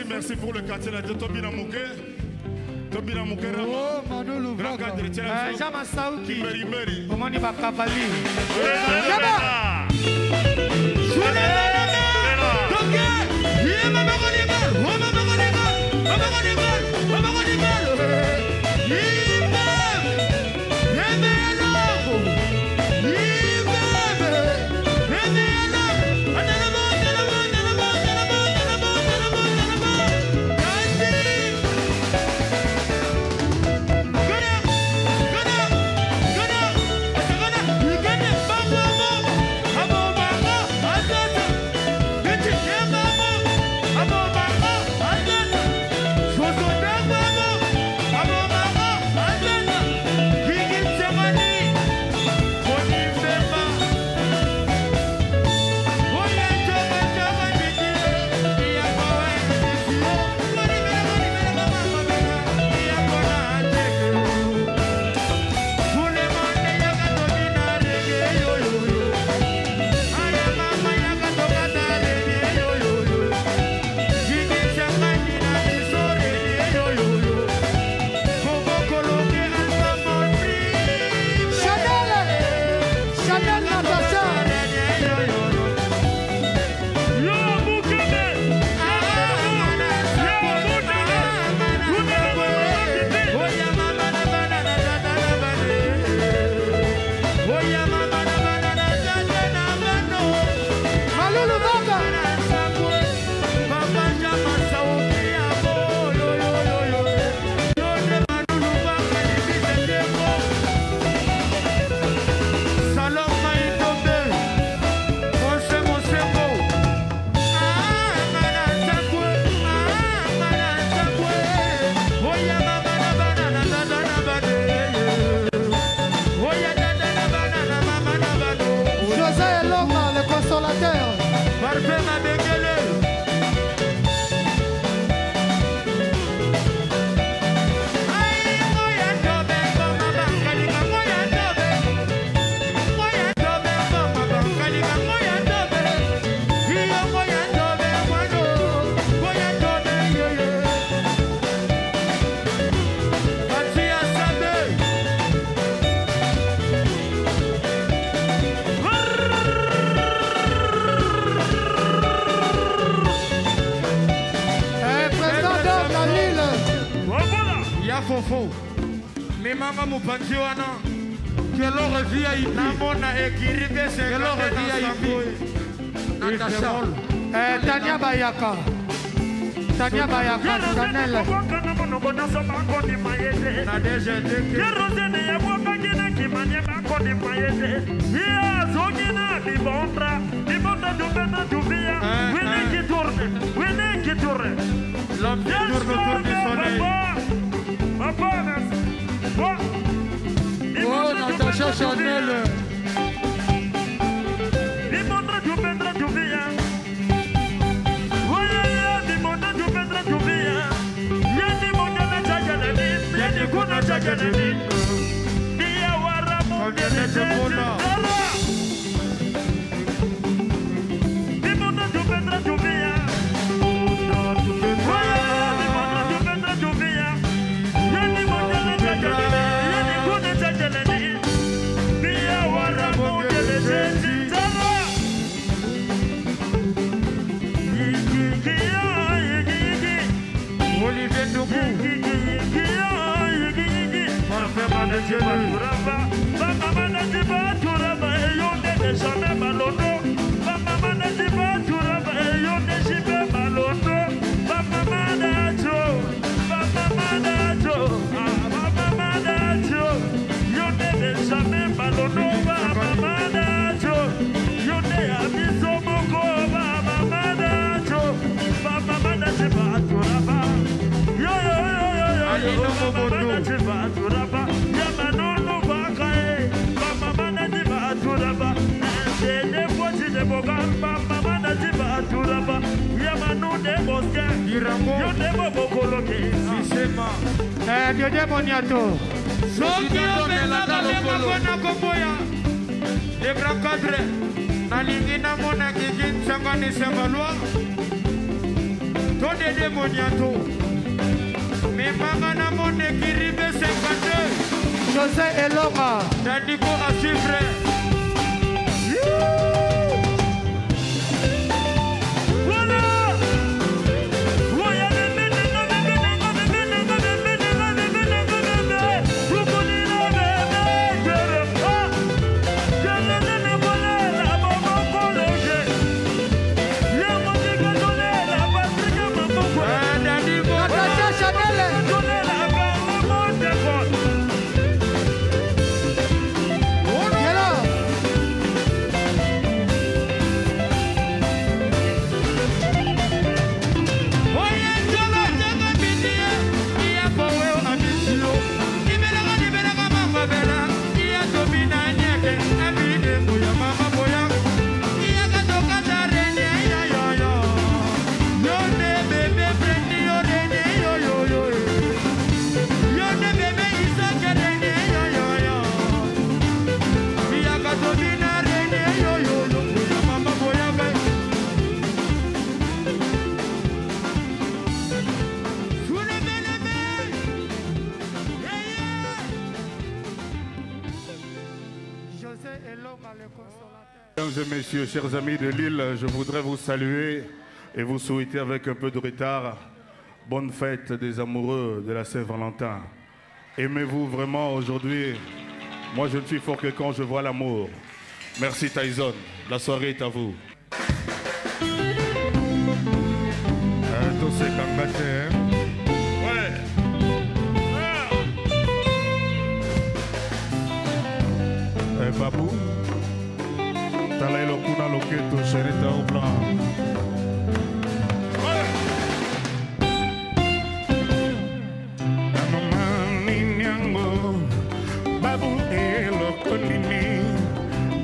Merci pour le quartier là. Tobina Mouké. Tobina Mouké. Oh, Manu Louvaga. Jean Massauki. Meri. Comment il va Kavali? Fofo. Mais maman m'a pas dit que l'or VIP. Namona et Kiribe, c'est que l'or VIP. Natasha. Tania Bayaka. Tania Bayaka. Chanel. L'homme qui tourne autour du soleil. Oh, Natasha Chanel. Dieu Boniato. Les grands cadres, Nalingina Mona Gigin Sangani Sangaloa. Dédé Moniato. Mais Magana Monde qui rive 52. José Elora. Tandis qu'on a suivre. Mesdames et messieurs, chers amis de Lille, je voudrais vous saluer et vous souhaiter avec un peu de retard bonne fête des amoureux de la Saint-Valentin. Aimez-vous vraiment aujourd'hui? Moi, je ne suis fort que quand je vois l'amour. Merci Tyson, la soirée est à vous. Babou Tala Lokuna Loketo Sherita au blanc. Babu Elokonini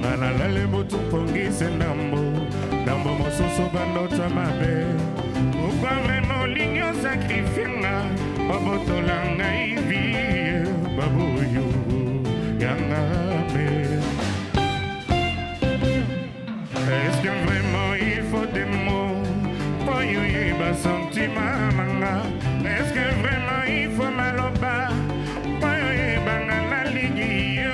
Nanalale Motu Pongise Nambo Nambo Mososo Bandota Mabe Ukame Moligno Sacrifina Baboto Langa Ivi Babu Yu Yangame. Est-ce que vraiment il faut des mots pour y avoir sentiment manga? Est-ce que vraiment il faut maloba pour y avoir la ligne?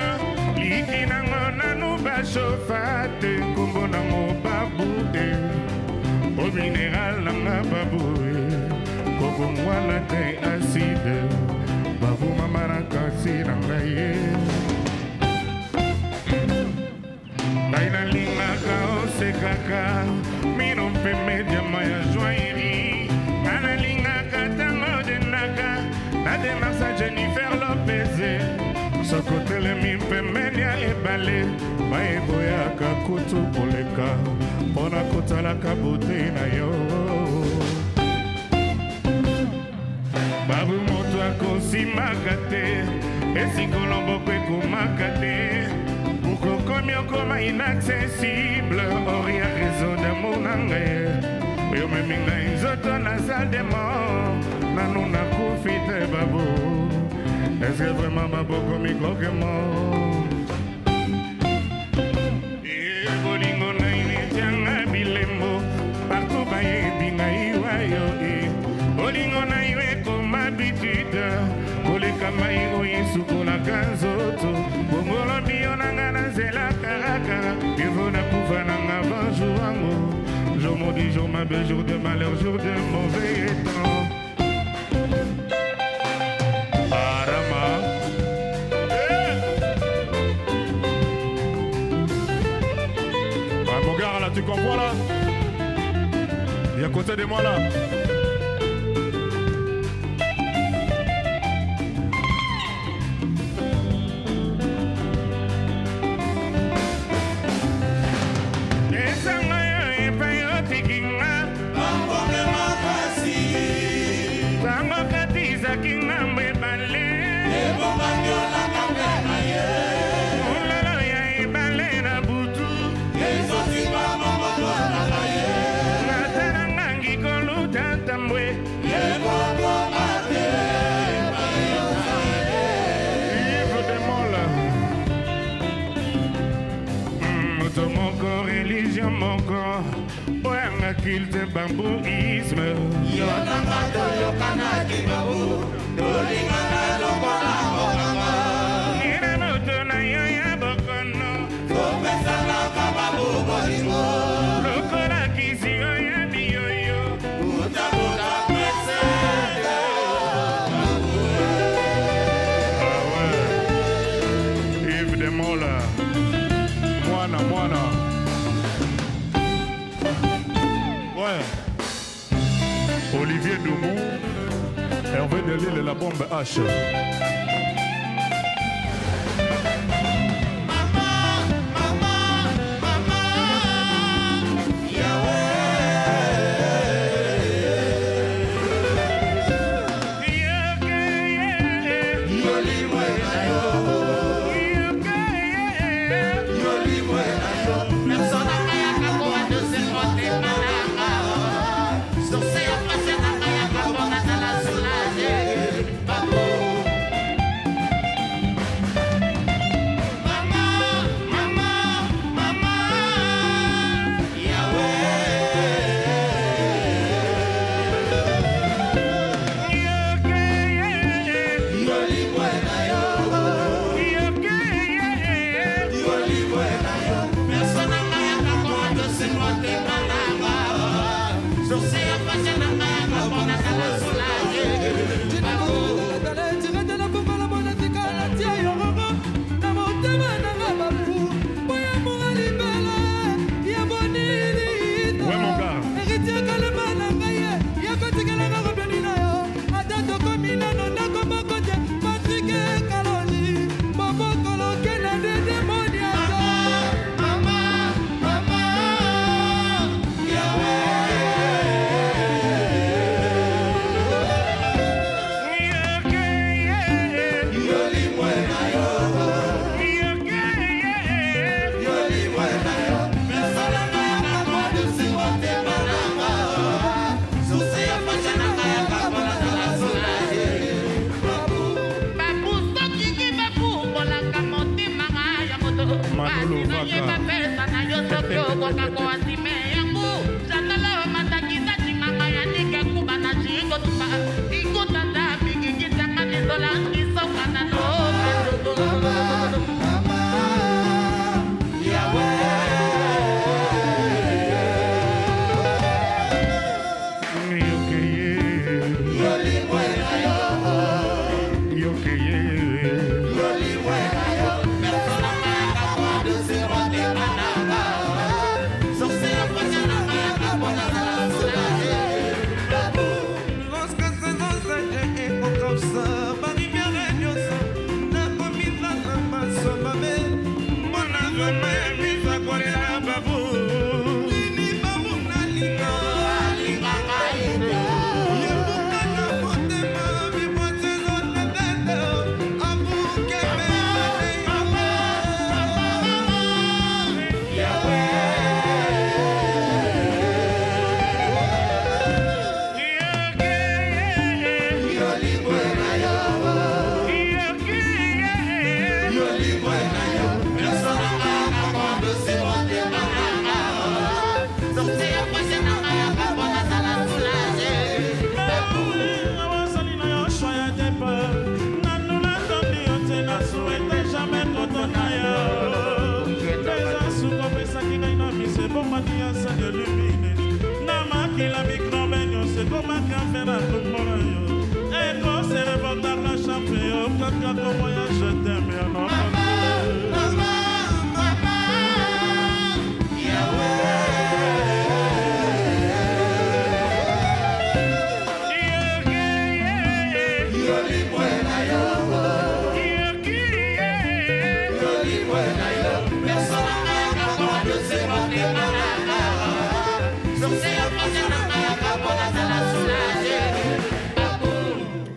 Liki nango nanu ba chauffate kumbo nango baboué au minéral nanga baboué koko mwala te acide babu mamara kasi nangaye. Naina linga kao se kaka, miro pe media maya joaillerie. Nana linga katango de naka, na de massa Jennifer Lopez. Sokote le mi pe media e balé, bae boya kakutu poleka, pona kotala kabote na yo. Babu moto akosi makate, esi kolombo kwe kumakate. Comme inaccessible, or y a raison d'amour nangaye. Yo me minga inzoto na salle des morts, nanou na koufite babo. Est-ce que vraiment babo comme il croque mort? Et bolingo na initianga bilembo, partout baye binga iwayo e. Bolingo na iwe comme habitude, kole kama iwo yesuko na kanzoto. Bongolo biyo nanga na zela karaka, il na pouva nanga bonjour amour. Jour maudit, jour ma belle, jour de malheur, jour de mauvais temps. Arama. Ah mon gars là, tu comprends là? Viens à côté de moi là. Mon corps, ouais, un culte bambouisme. Olivier Doumou, Hervé Delille et la bombe H.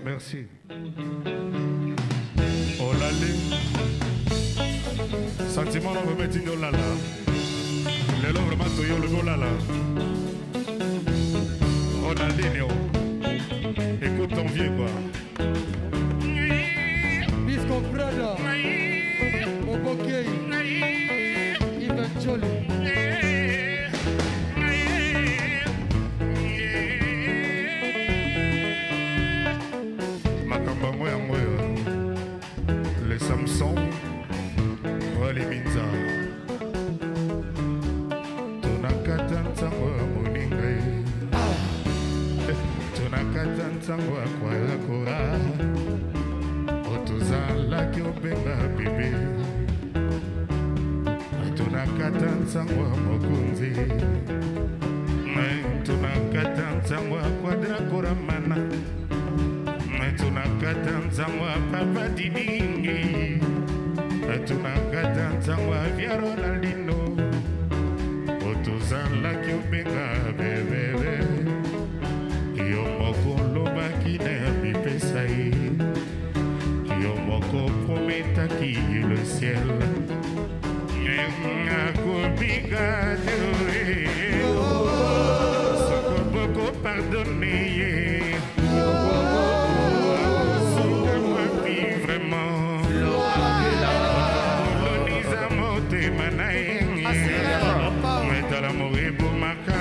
Merci. Olale. Sentiment on veut mettre dans lala. Les lots vraiment toyo le golala. Ronaldinho. Écoute ton vieux quoi. Bisco Prada. Obokei. Ivan Choli. Les Samson, les Minza, Tonakatan Moninga, Tonakatan Kwala Kora, Otozala Kyobenga Bibi, Tonakatan Mokunzi, Tonakatan nzamwa quadra koramana tunakata nzamwa papa didingi tunakata nzamwa via Ronaldinho otuzalaki obenga bebebe yo moko lobaki na mipesa ye yo moko prometaki le ciel akobika teore soko boko pardonne ye soko wapi vraiment kolonisa motema na ye metala mori bomaka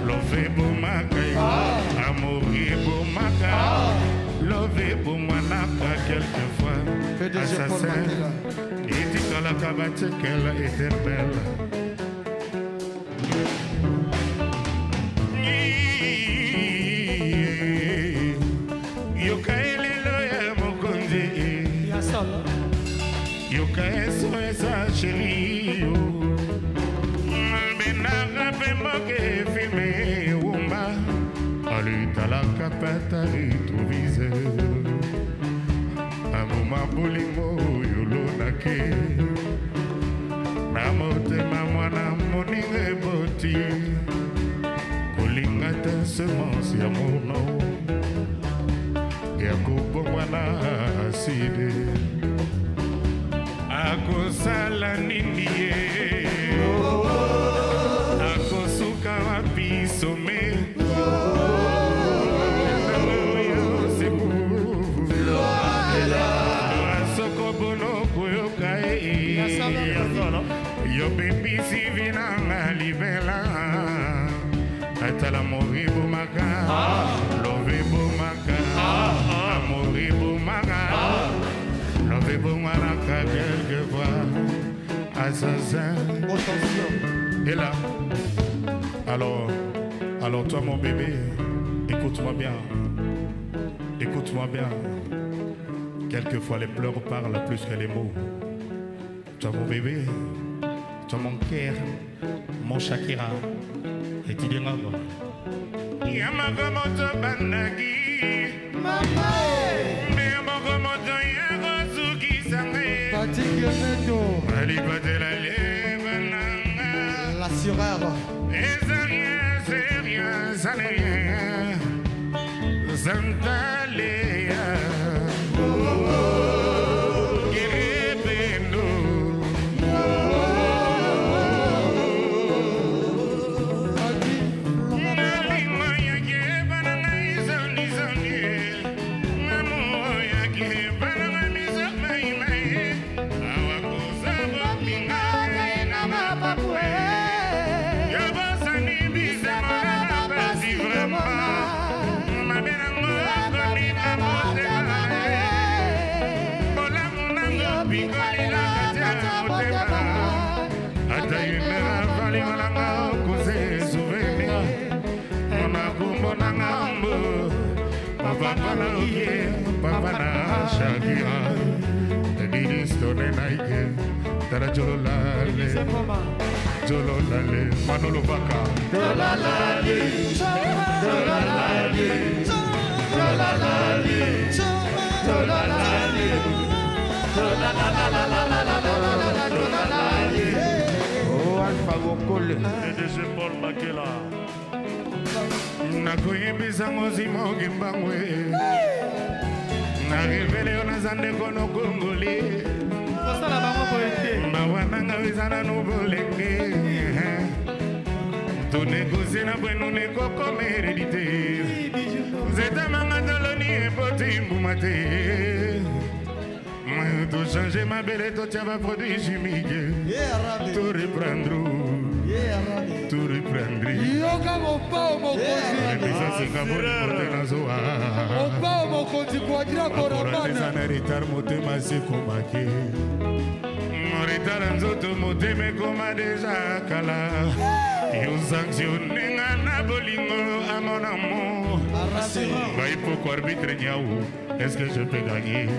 love bomaka amori bomaka love bomwanaka quelquefois assassin la cabate qu'elle est éternelle. Yoka elelo ya mokonzi yoka eso esa chérie benaka pe moke filme wumba alutala kapata retrouvize amuma bolingo yolonake motema mwana moninga eboti kolinga te semence ya mono ya kobongwana aside akosala nini ye akosuka wapi some asokobono koyoka yo baby si vinanga libela atala mori bomaka love bomaka amori bomaka love bomaka quelquefois assassin et là alors toi mon bébé écoute-moi bien quelquefois les pleurs parlent plus que les mots. Toi mon bébé, toi mon cœur, mon Shakira, et tu dis quoi? Yamagomoto banagi, mama, Yamagomoto yagosuki sange, Patikioneto, Alibadela lebananga, l'assureur, et c'est rien, ça n'est rien, Santaléa. Papa Shakira, Didistone Nike, Tara Jololale, Manolo Baka, Jololale, Oh, Alpha Gokole, PDG Paul Makela. Nakoyebisa ngozimo gimbangwe na revele ona zande kono kongoli Pasala bango poete mawananga wizana no bolenge to négocier na bwenu ne koko hérédité zeta manga doloni epoti mbumate to changer ma belle to tiaba produit chimique to reprendre tout reprendre. Yoga mon pao mon kozi. Ça c'est kabori portena zoa. Mon pao mon kozi quadra koramana. Na retard motema se komake. Mon retard nzoto moteme koma deja kala. Yo sanctionne ngana bolingo à mon amour. Vai pour arbitre niaou. Est-ce que je peux gagner?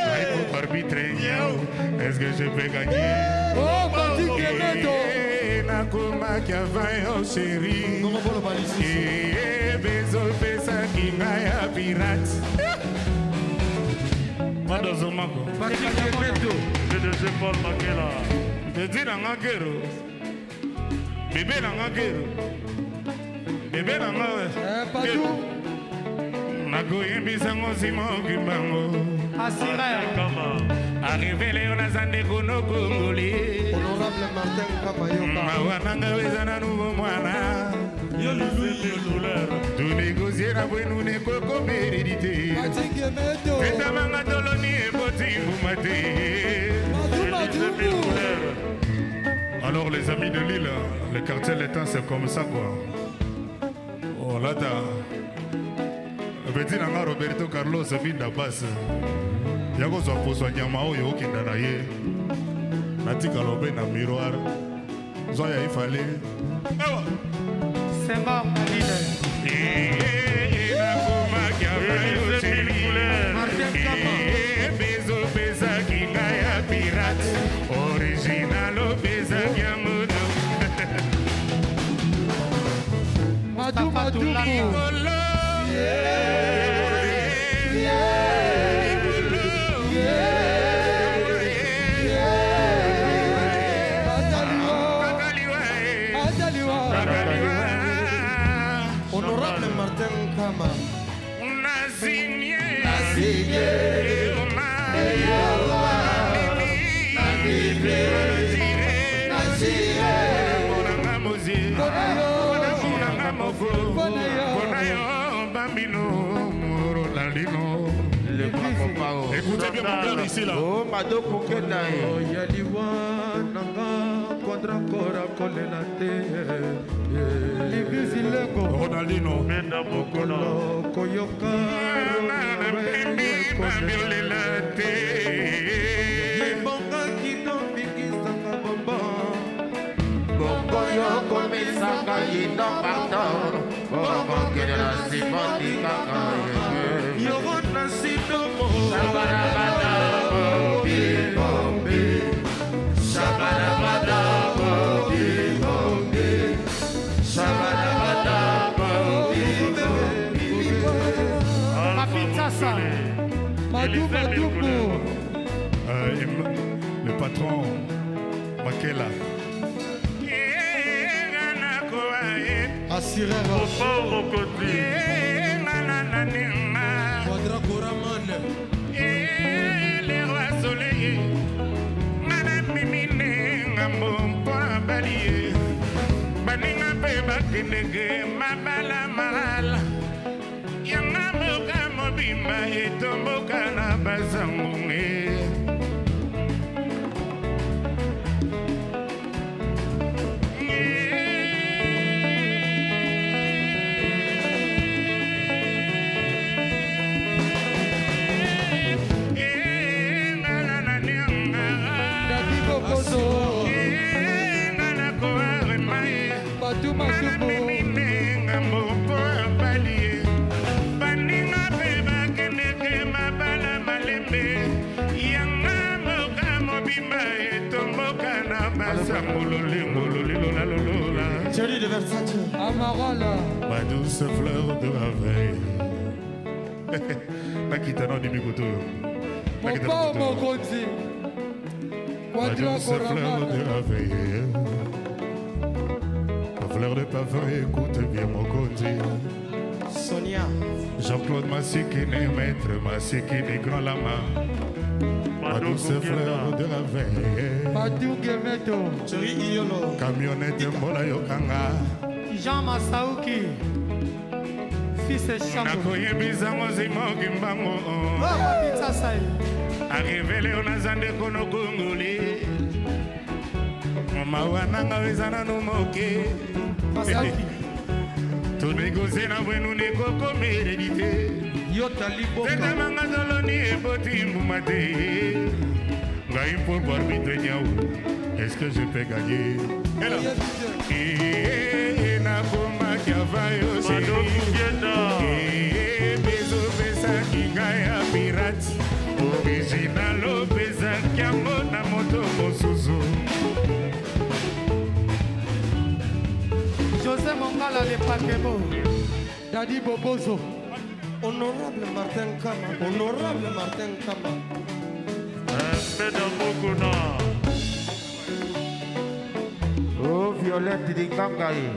Vai pour arbitre niaou. Est-ce que je peux gagner? Oh, Patrick Kemeto. nakomaki avant yo sheri bezopesaki ngai ya pirate madozomako PDG Paul Makela dedi nanga kero bebe nanga kero bebe nanga Padou. nakoyembisango nsima okimbango arivele yo naza ndeko nokongoli Honorable Martin Kamayoka. mawa nanga eza na nouveau mwana tonegosie na bwenu nekokoma hérédité Matingue Medo. etamanga toloni eboti mbuma te alors les amis de Lille le quartier l'état c'est comme ça quoi oh là t'as petit nanga Roberto Carlos Vinda Bass yako zwa poswa nyama oyo okenda na ye natika lobe na miroir zwa ya ifale ewa Semba Malile nakomaki avayo sheri bezopesaki ngai ya pirate original opesaki ya moto Madou. likolo Honorable Martin Kama. Écoutez bien mon cœur ici là. Oh Madoko Kenae Yaliwananga Quadracora Colenate Libizilengo. Ronaldinho Menda Mokolo Koyoka Bonga Kino Bikisanga Bomba Bongo Yoko Misanga Yino Pardon Bongo Kena Sipoti Kaka Yoko Nasido Sabarabada Bobi Bobi Sabarabada Bobi Bobi Sabarabada Bobi Bobi Mafitasa Madou. Le patron Makela. Assureur. Pauvre côté Quadra Koraman. Les rois soleil, madame Mimine, ngambon pour balier. Baninga pe bakinege, mabala marala. Yanga moka mobimba etomboka na bazangunge. Thierry de Versace. Amaral. Ma douce fleur de la veille. Nakitano di Mikoto. Mon pao Mokonzi. Ma Quadra douce fleur de Koraman. la veille. Ma fleur de parfum, écoute bien mon côté. Sonia. Jean-Claude Massikine, maître Massikine, grand lama. Ma douce fleur de la veille. Madou Gemeto. Thierry Iolo. Camionnette Mbola Yokanga. Jean Massaouki Fils et Chambo Nakoyebizango zimoki mbango. Mafitasa Arivele onazande kono kongoli. Mawananga wezana no moke. Massaouki Tonegosie na bwenu nekokoma hérédité. Tetamanga toloni eboti mbuma te. Ngai pour arbitre nyau. Est-ce que je peux gagner? Hello. Nakomaki avayo sheri. Bezopesaki ngai ya pirate. Original opesaki yango na moto mosusu. Pakebo, Daddy Bobozo. Honorable Martin Kama, honorable Martin Kama. Mesdames Mokuna. Oh, Violette di Kangaï.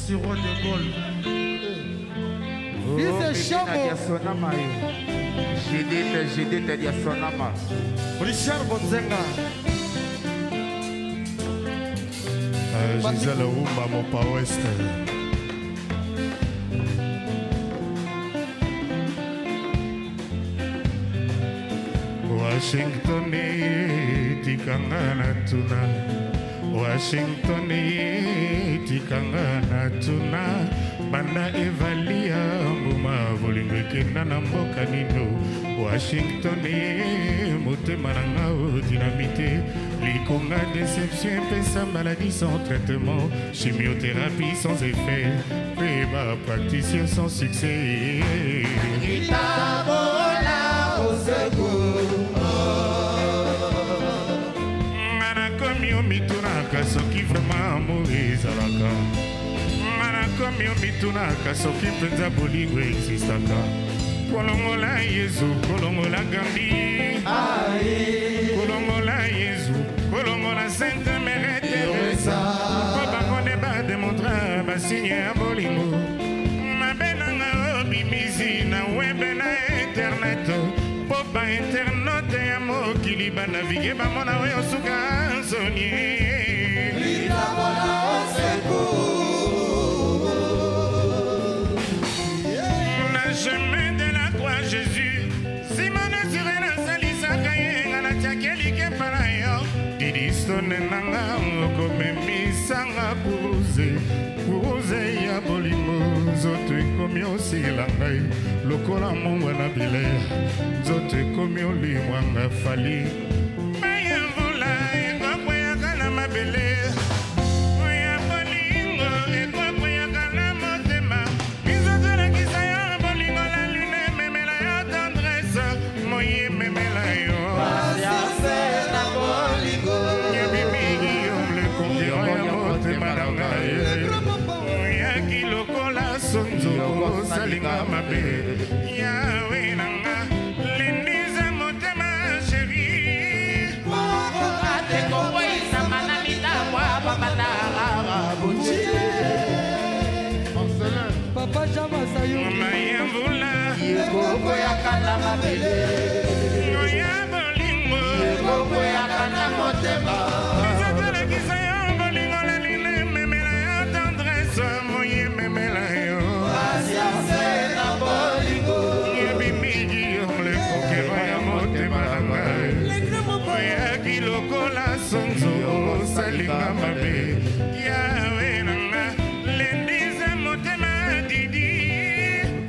Sirop de Gaulle. Jidite dia sonama. Richard Bonzenga. Gisèle Rumba, mon pa ouest. Washington tikanga na tuna. Washington tikanga na tuna. Banda evalia motema bolingo ekenda na mboka nino Washington motema na nga dynamité likonga déception epesa maladie sans traitement chimiothérapie sans effet pe praticien sans succès itabola au secours ngana komi omitunaka soki vraiment amour ezalaka ngana komi omitunaka soki mpenza bolingo existaka kolongola Yesu kolongola Gandhi kolongola Yesu kolongola Sainte Mère Teresa po bango nde bademontra basigne ya bolingo mabe nanga obimisi na web na internet po bainternote ya mokili banavige bamona oyo suka sonie na chemin de la croix Jésus simone sire nasalisaka ye nga natiakelike mpana yo didistone nanga okomemisanga kuruze ya bolingo nzoto ekomi osila ngai lokola mongwa na bilea nzoto ekomi olimwanga fali maya mvula ekokweyaka na mabele oya bolingo ekokweyaka na motema bizozolakisa yo bolingo la lune memela yo tendresse moye memela yo yabimigi omle kongira ya motema na ngai oyaki lokola sonzo osalinga mabe yawe nanga lendiza motema sheri Papa Jamasayo maya mvula ekokweyakana mabele oya bolingo ekokweyakana motema bizozolakisa yo bolingo la line memela yo tendresse moye memela yo pasiance na bolingo yebimigi omle kokero ya motema na ngai oyaki lokola sonzo osalinga mabe yawe nanga lendiza motema didi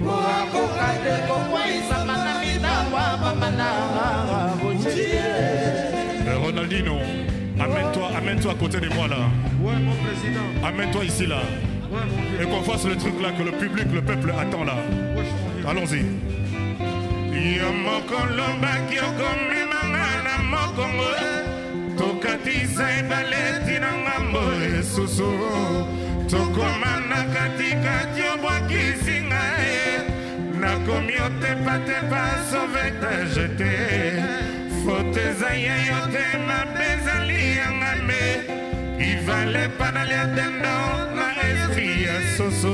koakoka te kokweyisama na mitambo bamana Ronaldinho, amène-toi à côté de moi là. Ouais, mon président. Amène-toi ici là. Ouais, mon vieux. Et qu'on fasse le truc là que le public, le peuple attend là. Ouais, je m'en viens. Allons-y. Yomokoloba kyokomemanga na mokongo tokatisa ebaleti na ngambo esusu tokoma na katikati obwakisi ngai nakomi otepatepa sauvetage te foto eza ya yo te mabe ezali yanga me ivale panali ya tendo na esprit ya soso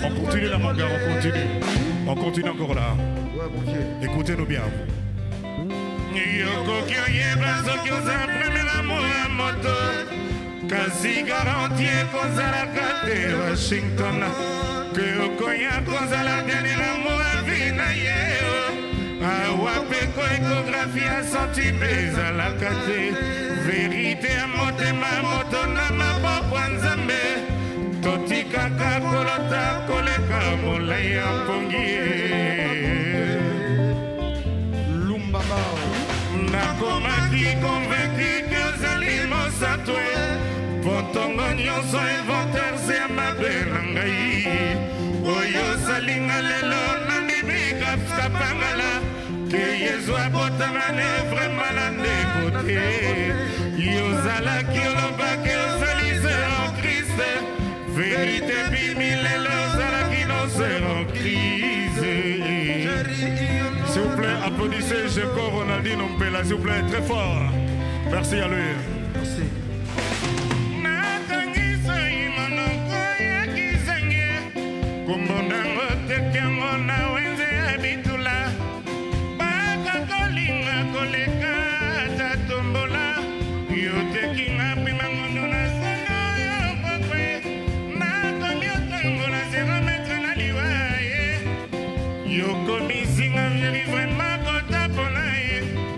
On continue là mon gars, on continue. On continue encore là. Ouais, mon vieux. Écoutez-nous bien. Yokoki oyeba soki oza premier amour ya moto kasi garanti ekozalaka te Washington ke okoya kozala dernier amour ya vi na ye awa mpe ko ekografi ya sentime ezalaka te verite ya motema moto na maboko ya nzambe totikaka kolota koleka molai ya mpongi Lumbaba. nakomaki konvainki ke ozali mosato mpo ntongo nyonso inventaire se ya mabe na ngai oyo osalinga lelo nandimi kapangala ke yezu abotama ne vraimen na ndeko te yozalaki olobaki ozali zero kriste verite bimi lelo ozalaki no zero crise. S'il vous plaît, applaudissez Jeko Ronaldinho Mpela, s'il vous plaît, très fort. Merci à lui. Merci.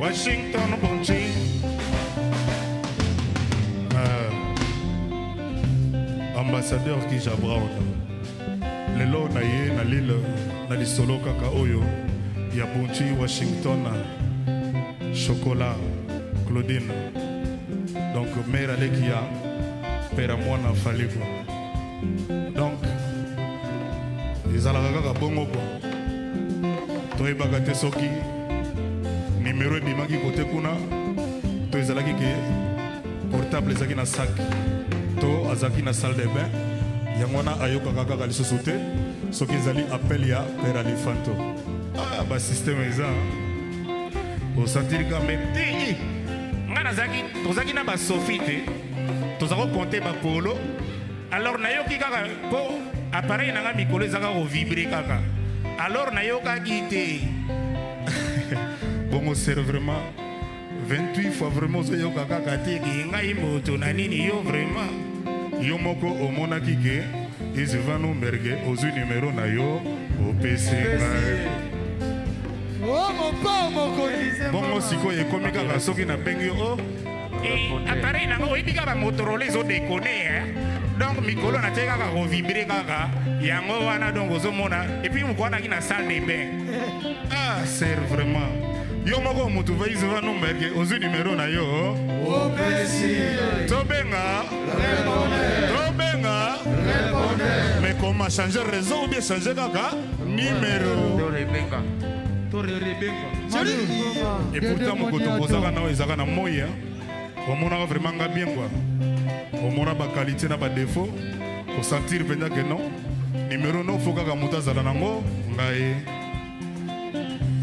Washington Bonchi ambassadeur Kija Brown lelo na ye na lile na lisolo kaka oyo ya Bunchi Washington Chocolat Claudine donc mère Alekia père mwana Faligo donc ezalaka kaka bongo kwa toyebaka te soki numéro ebimaki kote kuna to ezalaki ke portable ezalaki na sac to azalaki na salle de bain yango wana ayokaka kaka lisusu te soki ezali appel ya père Alifanto basysteme eza osantiri kame te nga tozalaki na basofi te tozala kokonte bapolo alors nayoki kaka mpo appareil nanga mikolo ezaka kovibre kaka alors nayokaki te bongo ser vraiment 28 fois vraiment ozoyoka kaka te ke ngai moto na nini yo vraiment yo moko omonaki ke ezevano merge ozwi numero na yo opesi ngai bongo sikoyo ekomi kaka soki nabengi yo appareil nango oyebi kaka bamotorola ezodekone donc mikolo natie kaka kovibre kaka yango wana donc ozomona epuis moko wanaki na salle de bain ser vraiment yo moko motu vaizeva nomberke ozwi numero na yo tobenga mais comment changer réseau ou bien changer kaka numéro et pourtant moko tokozaka nao ezaka na moya omonaka vraiment nga bien quoi omona baqualité na badéfaut kosentir mpenza ke non numéro no fo kaka moto azala nango ngai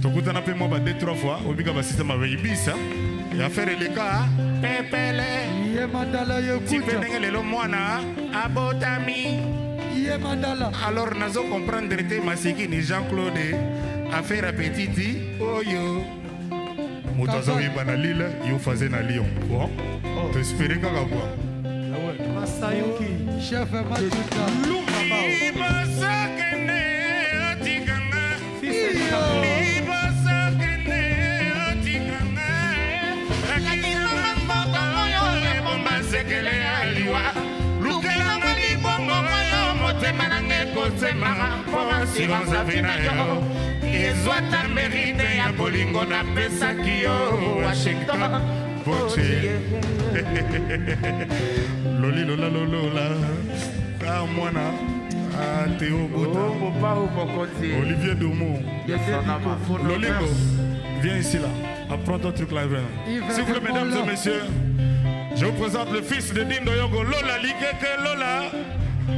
tokutana mpe mwa ba 2-3 fois obika basysteme aveyibisa affaire eleka pepele tipe ndenge lelo mwana abotami alors nazo comprendre te masikini Jean-Claude affaire apetiti oyo moto azoyeba na lile yo faze na Lyon bon toespere kaka kwa Masayuki chef Matuta libasakene otikanga libasakene otikanga lakilanga mboka oyo ebomba sekele aliwa lukelanga libongo oyo motema nange kosemanga mpo assurance avina yo ezwata merite ya bolingo napesaki yo Washington Boche Loli lola lolola ah mwana Théo Bota Olivier Doumou Lolingo viens ici là apprends ton truc là s'il vous plaît mesdames et messieurs je vous présente le fils de Dindo Yogo Lola Likeke Lola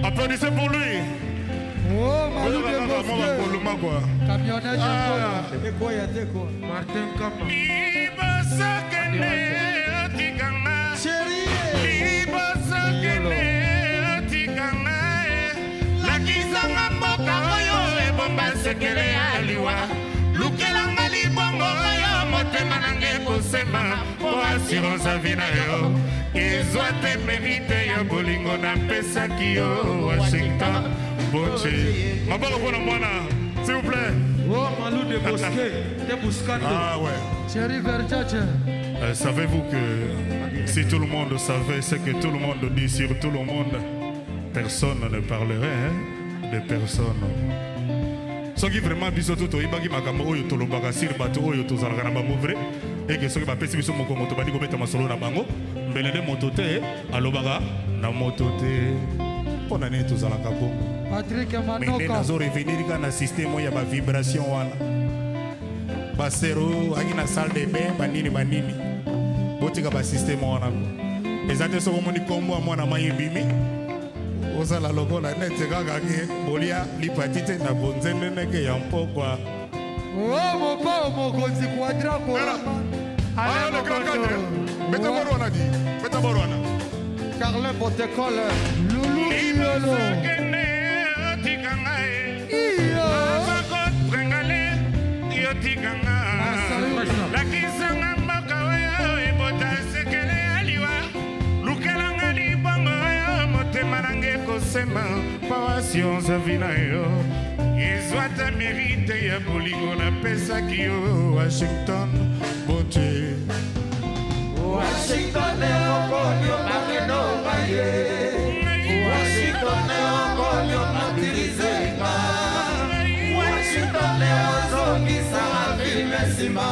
applaudissez pour lui Malou de Bosque camionnage Martin Kama lakisanga mboka oyo ebomba sekele aliwa lukelanga libongo oyo motema nange kosema po assurance avi na yo ezwa te merite ya bolingo napesaki yo Washington Boche maboko mpona mwana s'il vous plaît Malou de Bosque de Buscando ah ouais Chéri Verchache savez-vous que si tout le monde savait ce que tout le monde dit sur tout le monde, personne ne parlerait de personne. Ce qui vraiment biso tout oyibaki makambo oyo tolobaka sur bato oyo tozalaka na bango vrai et que soki bapesi biso moko moto bandi kobeta masolo na bango mbele nde moto te alobaka na moto te mpona nini tozalaka bongo Patrick mais Manoka nazorevenir ka na système oyo ya bavibration wana basero aki na salle de bain banini botika basysteme wana eza te soki omoni nkombo ya mwana mai ebimi ozala lokola nete kaka ke bolia lipati te na bonzende ndenge ya mpokwa mopa mokonzi quadra beta boro wana di beta boro wana Carlin Botecole Loulou Iolo lakisanga mboka oyo ebota sekele aliwa lukelanga libongo oyo motema nange kosema pawasianse avi na yo ezwata merite ya bolingo napesaki yo Washington Boche Washington eokonyo makenoka ye Washington eokonyo matirizenga nsima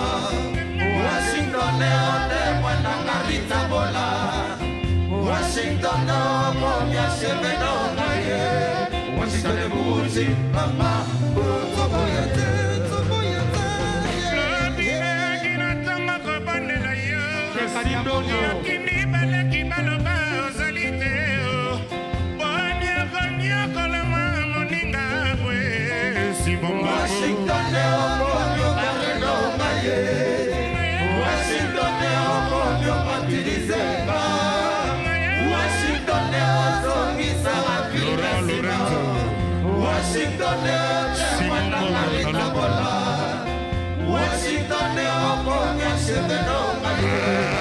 Washington ode mwana ngarita bola Washington komya sheveno naye Washington buti mama toboyete Washington komyo bareno naye Washington komyo patirizeba Washington zongisa afirma Washington mwana ngarita bola Washington komya sheveno naye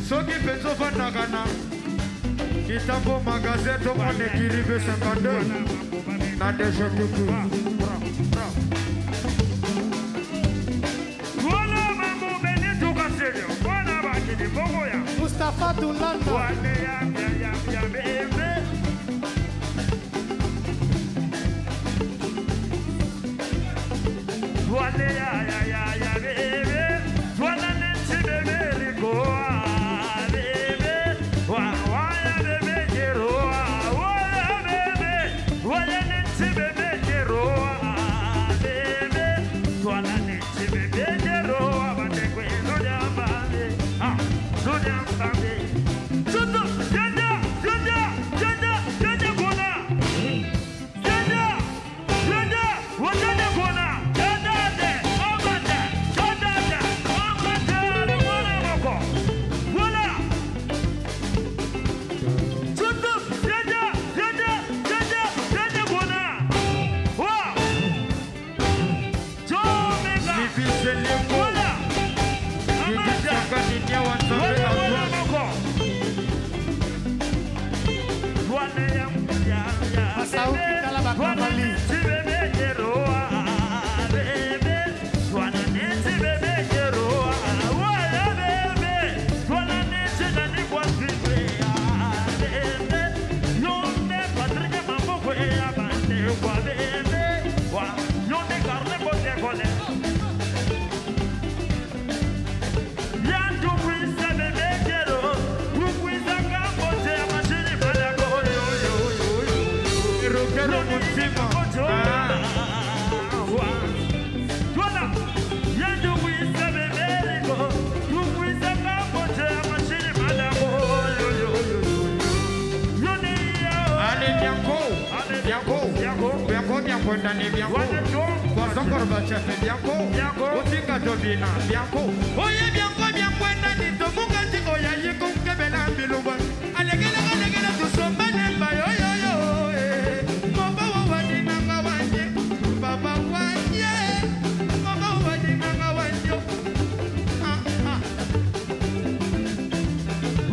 Soki penso fanakana Kitambo magasin to mone kiribe 52 Na deja tutu Wala mambo bene tukaseyo Wala bakini bongo ya Mustafa Dulanda Wale ya bebe Wale ya bebe Wala neti bebe rigoa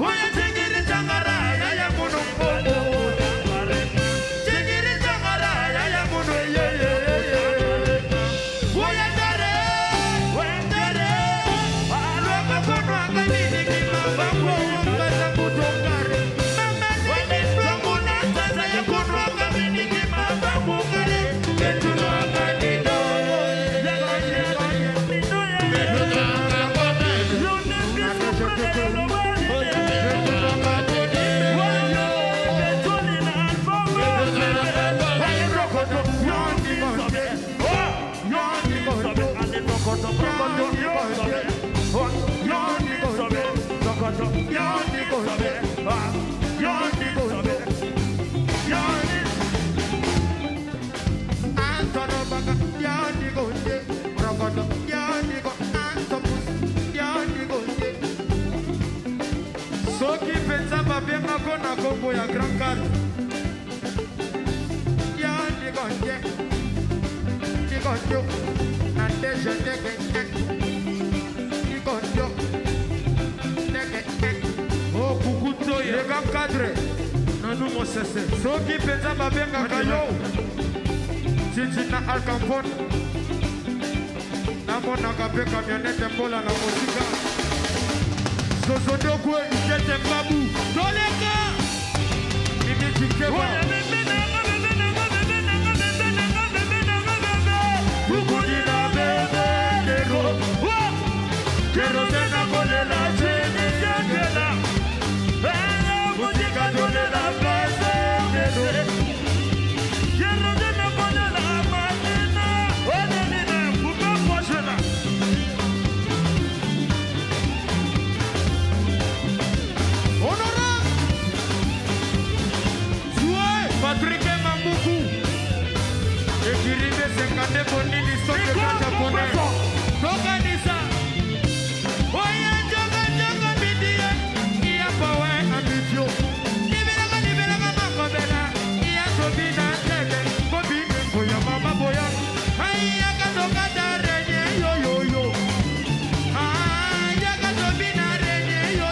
Oya tegere tangara ya munumbo Soki pensa babenga kona kombo ya Grand Car. Ya digonje. Digonjo. Na deje dege. Digonjo. Dege. Oh kukuto ya Grand Cadre. Nanu mosese. Soki pensa babenga kayo. Chichi na Alcampone. Namona kape camionete mbola na mosika. Sosodokwe, Jete Babu, Doleka, Mimi Chikeba. Bukudina bebe, Kero, Kero tena kone la chini jangela. Bukika dole la base, Kero. Kero tena kone la matina. Odenina, buka poshela. Patrick Mambuku Ekiribe sekande bonini soke japonais Tokanisa Oya joga bidiye Iya pawe ambitio Nibelaga makobela Iya sobina tebe Kobine boya mama boya Aya katoka darenye yo Aya katobina renye yo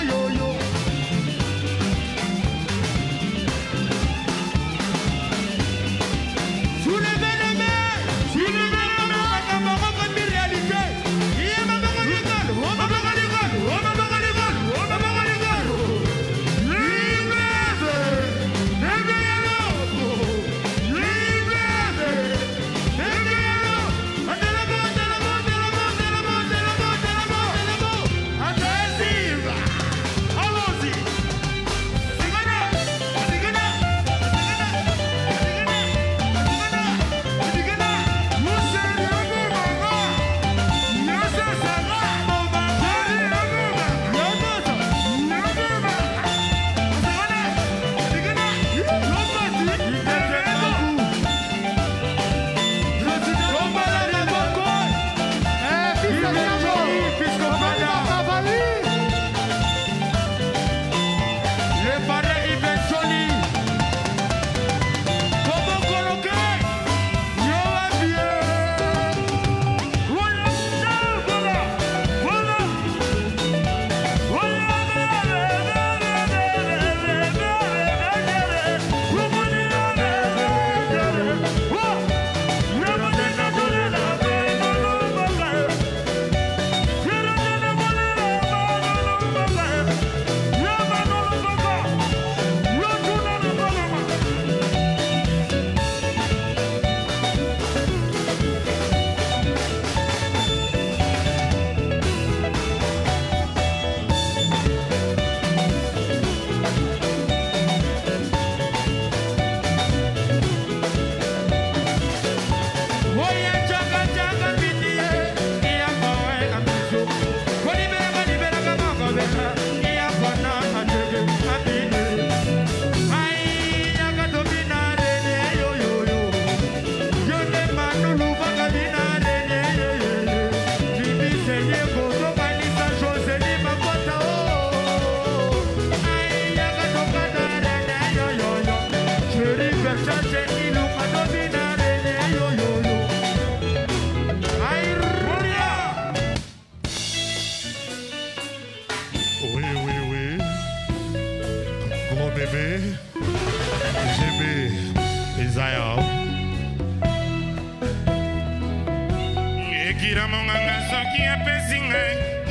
Ekira monganga soki apesinga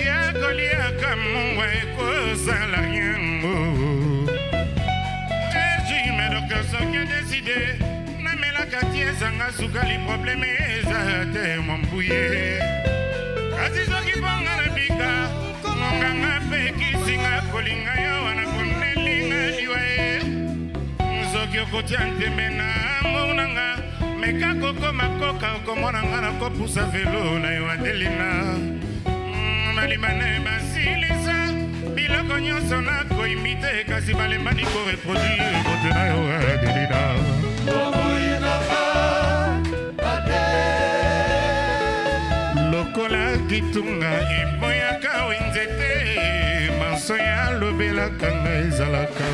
ya kolia kamungwa ekosala yango. Ejime docteur soki adeside namelaka ti ezanga sukali probleme eza te mombuye. Kasi soki bonga na bika monganga mpe kisinga kolinga yo wana konelinga liwa ye. Soki okotia ntembe na monanga meka koko makoka okomona nga na kopusa velo na yo adelina. Malibane basilisa biloko nyonso nakoyimi imite kasi balembani koreproduire bote na yo adelina lokola kitunga eboyaka wenzete maso ya lobelaka nga ezalaka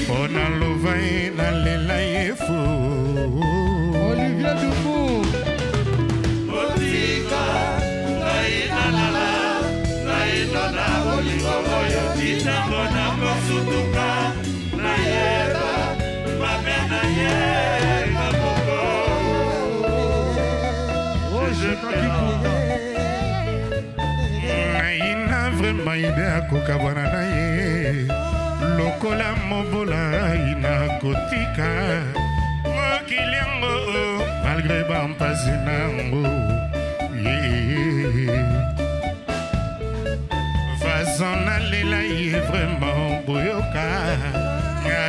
mpona lova ye nalela ye fo Olivier Dufour Otika ngai nalala ngai nona bolingo oyo titango na kosutuka nayeba mabe na ye maboko naina vraimen ide akokabwana na ye lokola mobola ina kotika mokili yango malgré bampasi nango fason nalela ye vraimen boyoka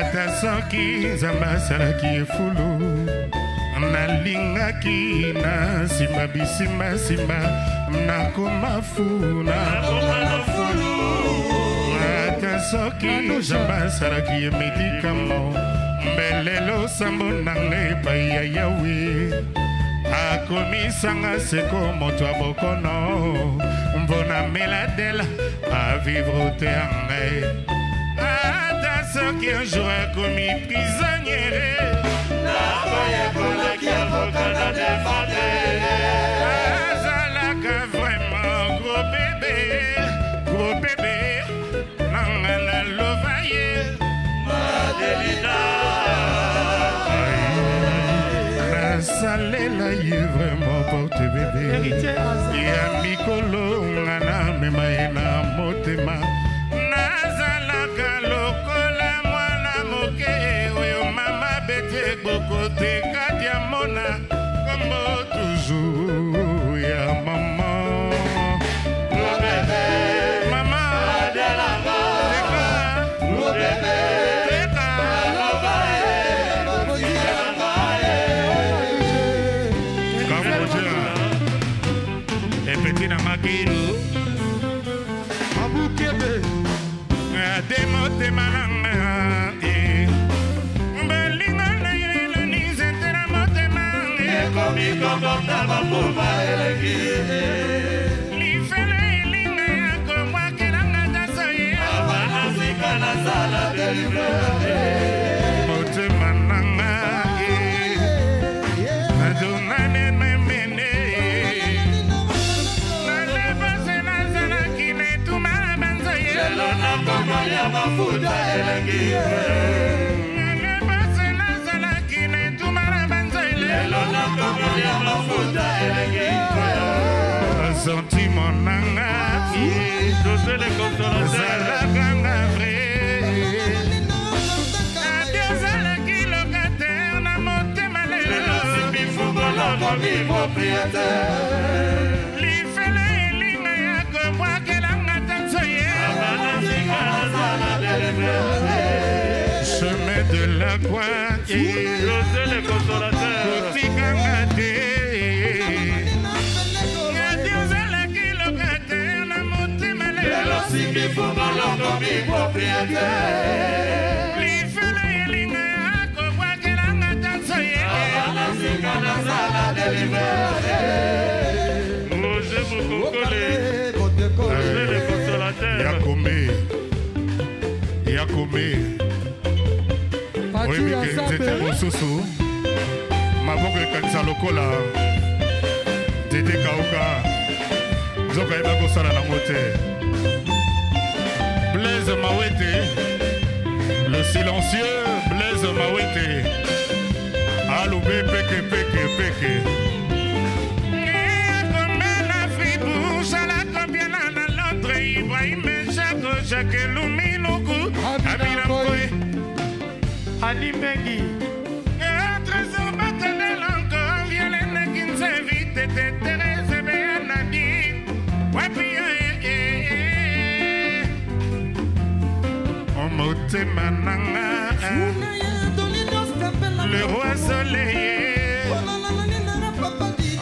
ata soki nzambe asalaki efulu nalingaki na nsima bisimbasimba nakoma fulu ata soki nzambe asalaki ye medikamo mbelelo sambo nanga epai ya yawe akomisanga seko moto ya bokono mpona meladela avivre te ya ngai ata soki un jour akomi prisonniere nakoyekolaki avoka na defande azalaka vraiment gros bébé nanga nalova ye Adelina nasalela ye vraiment porte bébé ya mikolo nga namema ye na motema nazalaka lokola mwana moke oyo mama bete bokote kati ya mona kombo toujours ya mama mama Adelanga teka Epetina makiru Abukebe Demote mananga Belinga na yelo ni zentera mote mange ekomi kobonga bapuma eleki Lifele ilinga yako mwakelanga tasoye abana sika na sala delivrate Mote mananga Adonane memene Nalebase nazala kine tumara banzoye lelo nakomolia mafuta eleki Nalebase nazala kine tumara banzoye lelo nakomolia mafuta eleki Senti mon anga José le consolateur Zalakanga vrai Adiozalaki locataire na motema lelo Simifungolo komi propriétaire Lifele elinga ya kobwakelanga tansoye abana sika na sala delivrate Chemin de la croix José le consolateur Kotikanga te Adiozalaki locataire na motema lelo Simifungolo komi propriétaire Lifele elinga ya kobwakelanga tansoye abana sika na sala delivrate Roger Mokokole José le consolateur Yakome Pati oyebi ya ke nzete Sambe mosusu maboko ekanisa lokola tete kauka nzoka yeba kosala nango te Blaise Mawete le silencieux Blaise Mawete alobe peke akomela fribouche alakobiana na Londre Ibrahim Jacques Luminuku Abinamboe Ani Mengi Trésor maternel encore Violene Kinzevite Thérèse Béanadi Wapia Omotema nanga Le roi soleil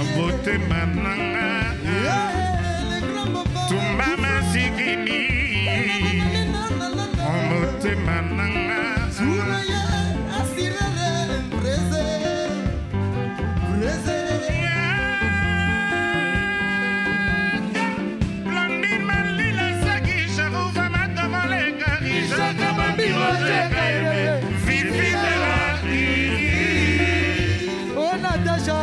Omotema nanga Tumba masikini motema nanga Zula ye asirere preze preze Blandine malila saki sharufa matamaleka Rishaka mabiro zeka eme Vivi de la Oh Natacha.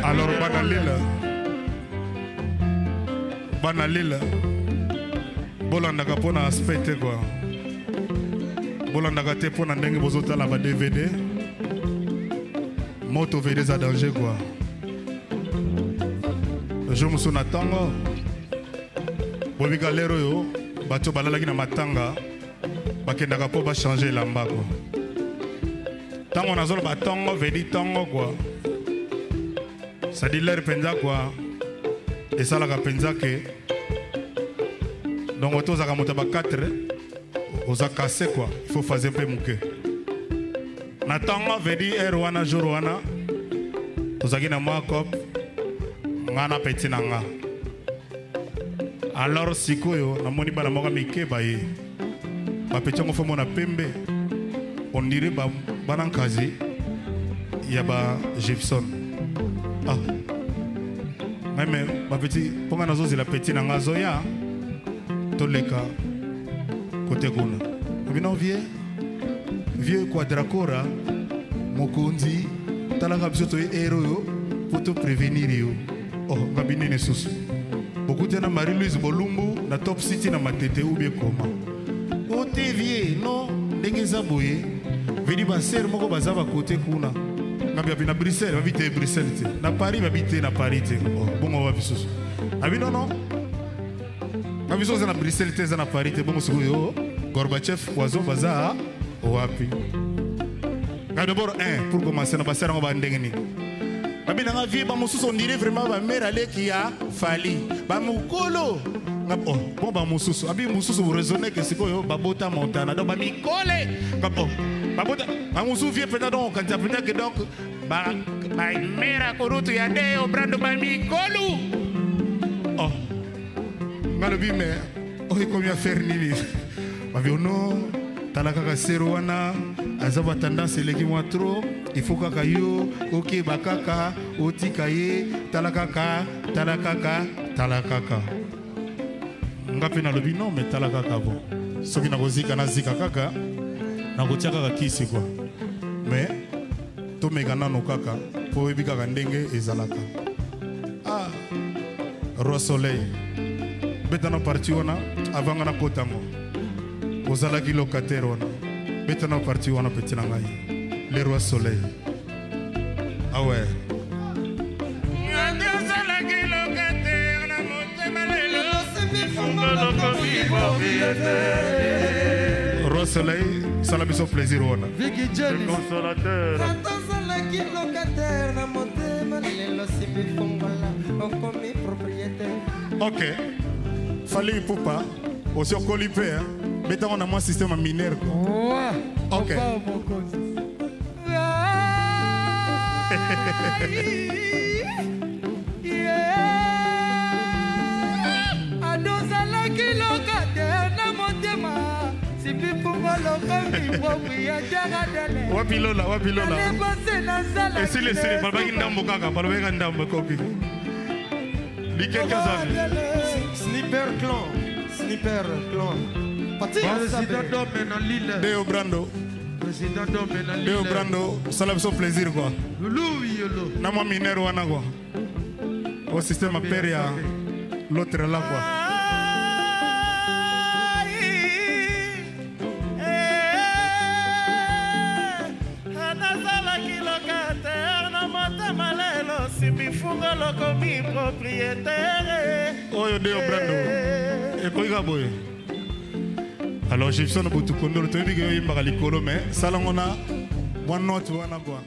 Alors Banalila bolandaka mpo na aspect te quoi bolandaka te mpo na ndenge bozotala ba DVD moto vd za danger quoi jour mosusu na ntango bobika lero oyo bato balalaki na matanga bakendaka mpo bachange elamba quoi ntango nazoloba ntongo vedi ntongo quoi sadi lere mpenza quoi esalaka mpenza ke donc oto ozaka moto ya ba 4 oza kase quoi il faut faze mpe moke na ntango vedi ere wana jour wana tozalaki na mwa cop nga na peti na nga alors sikoyo namoni bana moko mike baye bapeti yango fo mona pembe on dirait bana nkazi ya ba Gibson ah même bapeti mpo nga nazozela peti na nga zoya toleka kote kuna obino vieux quadracora mokonzi talaka biso toye ere oyo mpo to prévenir yo oh nga binene susu bokuti na Marie-Louise Bolumbu na Top City na Matete ou bien koma ote vie non ndenge eza boye vedi basere moko baza bakote kuna nga biapi na Bruxelles babi te Bruxelles te na Paris babi te na Paris te oh bongo babi susu abi non non babi susu na Bruxelles te eza na Paris te bongo suku yo Gorbachev wazo baza wapi nga d'abord pour commencer na basere ngo ba ndenge ni babi na nga vie ba mosusu on dirait vraiment ba mère aleki ya fali ba mukolo oh bon ba mosusu abi mosusu vous raisonnez que sikoyo babota montana donc ba mikole bon babota ba mosusu vie peut-être donc quand tu peut-être que donc ba mère korutu ya de o brando ba mikolo oh ngalobi mais oh combien faire nini ba vi non talaka ka sero wana azaba tendance eleki moi trop il faut kaka yo ok bakaka otika ye talakaka ngapi na lobi non mais talakaka bon soki na kozika na zika kaka na kotia kaka kisi quoi mais to meka nano kaka po yebi kaka ndenge ezalaka ah Roi Soleil beta na parti wana avanga na kotango ozalaki locataire wana beta na parti wana petit na ngai le Roi Soleil ah ouais Roi Soleil, ça l'a mis son plaisir wana. Vicky Jenny, consolateur. Ok. Fallait il faut pas. Aussi on colle hyper. Mais on a moins système mineur. Ouais. Ok. Wapilola. Et si les séries, pas qu'il n'ambo kaka, pas qu'il n'ambo kopi. Liquet Kazavi. Sniper clan. Président d'homme dans l'île. Deo Brando. Président d'homme dans l'île. Deo Brando, ça l'a fait plaisir quoi. Louis. Na moi mineur wana quoi. Au système péria. L'autre là quoi. Oyo Deo Brando. Et quoi il a boy? Alors Gibson Boutou Kondo, tu dis que il m'a likolo mais ça là on a one note wana quoi.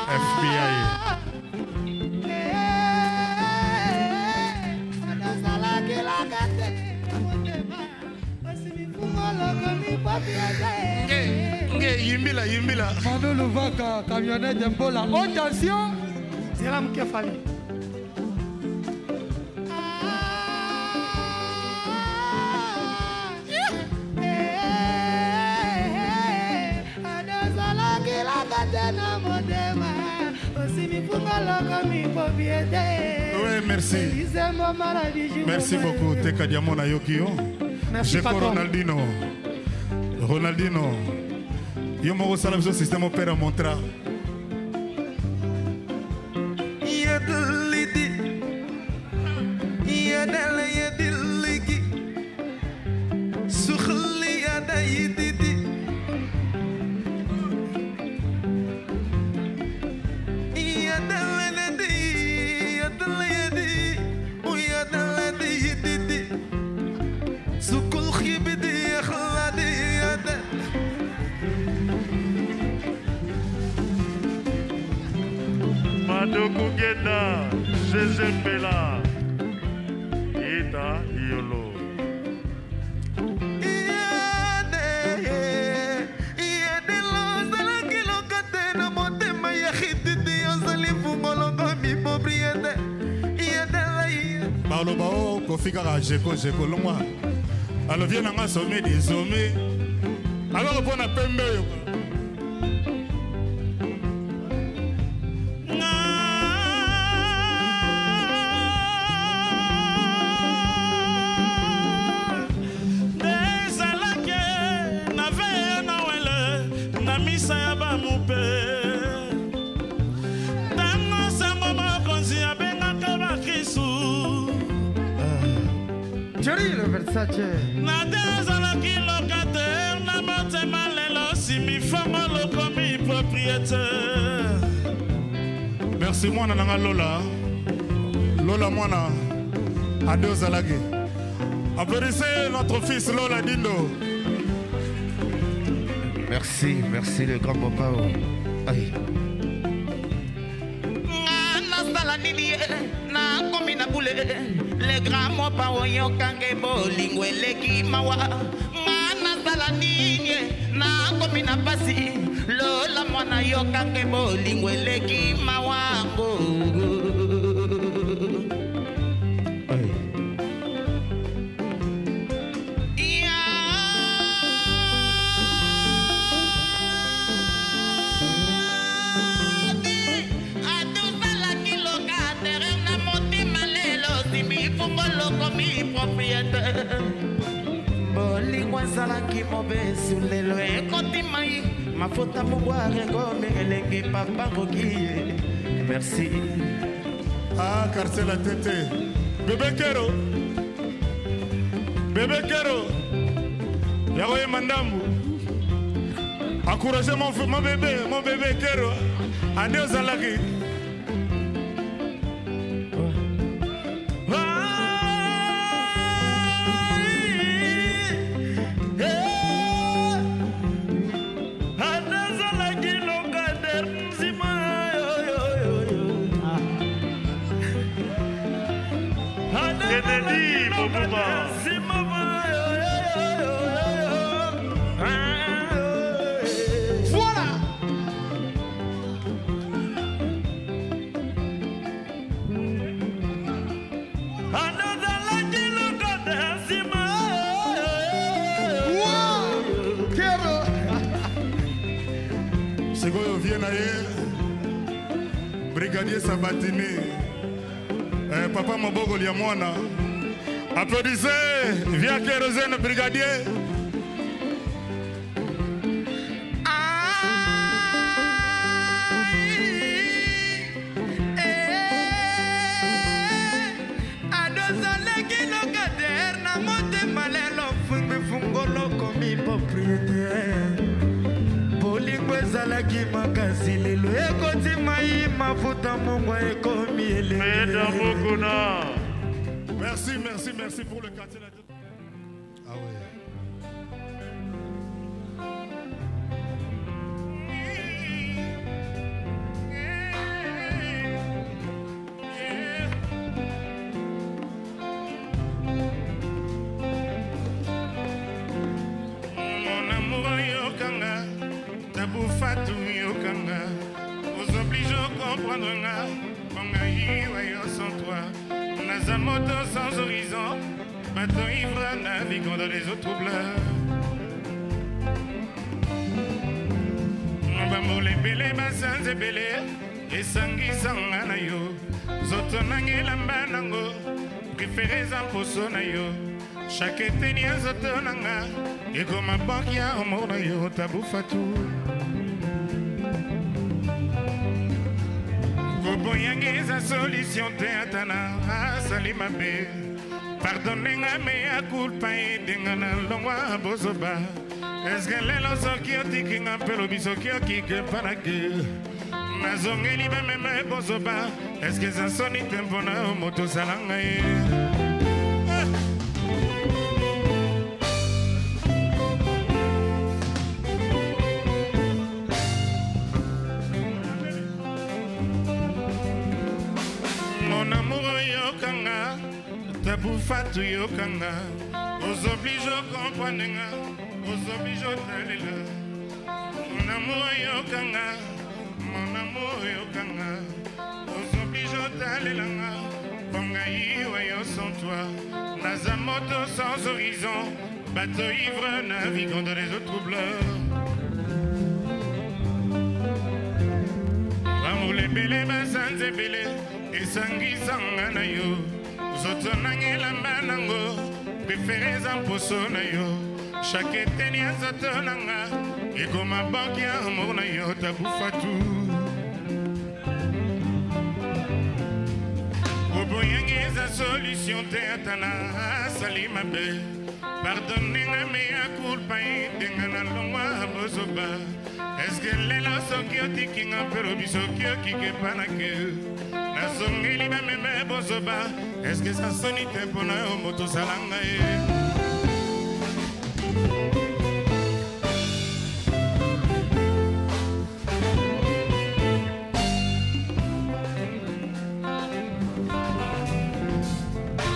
FBI. Mano Louvaka, camionnette Mbola. Attention, c'est là que fallait. Oui, merci. Merci beaucoup, Teka Diamona Yokio. Merci, patron. Ronaldinho. Yo mo sala biso système opéra montra. Madoko Geda, Jésus Pela, Ita Yolo. Paulo Bao, Kofika Jeko, Jeko Loma. Alors viens à sommet des sommets. Alors on a pembe. Jerry le Versace. Merci moi nanga Lola. Lola Moana. Adieu Zalagi. Applaudissez notre fils Lola Dindo. Merci, merci le grand papa. Aïe. Le grand mopa oyo kange bolingo eleki mawa ngana sala nini na komina pasi lola mwana yo kange bolingo eleki mawango bolingo ezalaki mobesu lelo ekoti mai mafuta mobware ngome elenge papa ngoki merci. Ah, quartier la tête. Bébé Kero. Bébé Kero. Yagoye Mandambu. Encouragez mon bébé Kero. Andeo Zalaki. Kennedy, Bobuma. Voilà. Segoyo Viennaye, Brigadier Sabatini, Papa Mobogo Liamwana. Applaudissez, via Kérosène, Brigadier. Merci pour le quartier. Ah ouais. Mon amour yokanga, tabou fatou yokanga, vous oblige à comprendre nga, mon sans toi. Naza moto sans horizon, bateau ivre naviguant dans les eaux troubles. On va mouler ebele basanza ebele esangisanga na yo zoto nanga elamba nango prefere eza mposo na yo chaque eteni ya zoto nanga ekoma banki ya omo na yo tabufatu koboyangi eza solution te atana asali mabe pardonenga meya kulpa edenga na longwa bozoba eske lelo soki otikinga mpe lobi soki okike mpanake nazongeli bameme bozoba eske eza soni te mpona moto osalanga ye mon amour yokanga tabufatu yokanga ozoblige okompanenga ozoblige otalela mon amour yokanga ozoblige otalelanga pongai wayo sans toi naza moto sans horizon bateau ivre naviguant dans les eaux troubleurs amour lebele basanza ebele esangisanga na yo zoto nanga elamba nango prefere eza mposo na yo chaque eteni ya zoto nanga ekoma banki ya amour na yo tabufatu oboyangi eza solution te atana asali mabe pardonenga meya kulpa edenga na longwa bozoba eske lelo soki otikinga mpe lobi soki okike mpanake nasongeli bameme bozoba eske sa soni te mpona yo moto osalanga ye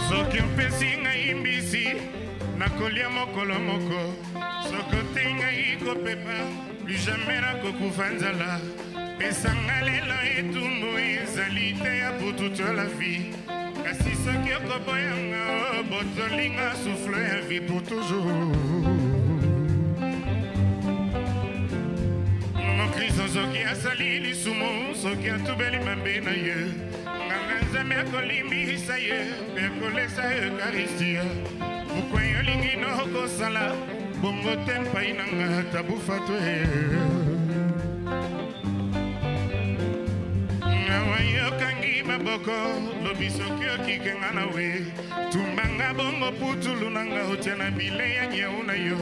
soki mpesi ngai mbisi nakolia mokolo moko soki otei ngai kopepa plus jamais nakokufa nzala pesanga lelo etumbu ezali te ya pour toute la vie kasi soki okoboyanga botolinga souffle ya vie pour toujours mokristo soki asali lisumu soki atubeli mabe na ye nganga nzambe akolimbisa ye mpe akolesa eukaristia bukwe olingi nokosala bongo te mpai nanga tabufatu awa yokangi maboko lobi soki okikenga na we tumbanga bongo putulu nanga otia na bile ya nyeu na yo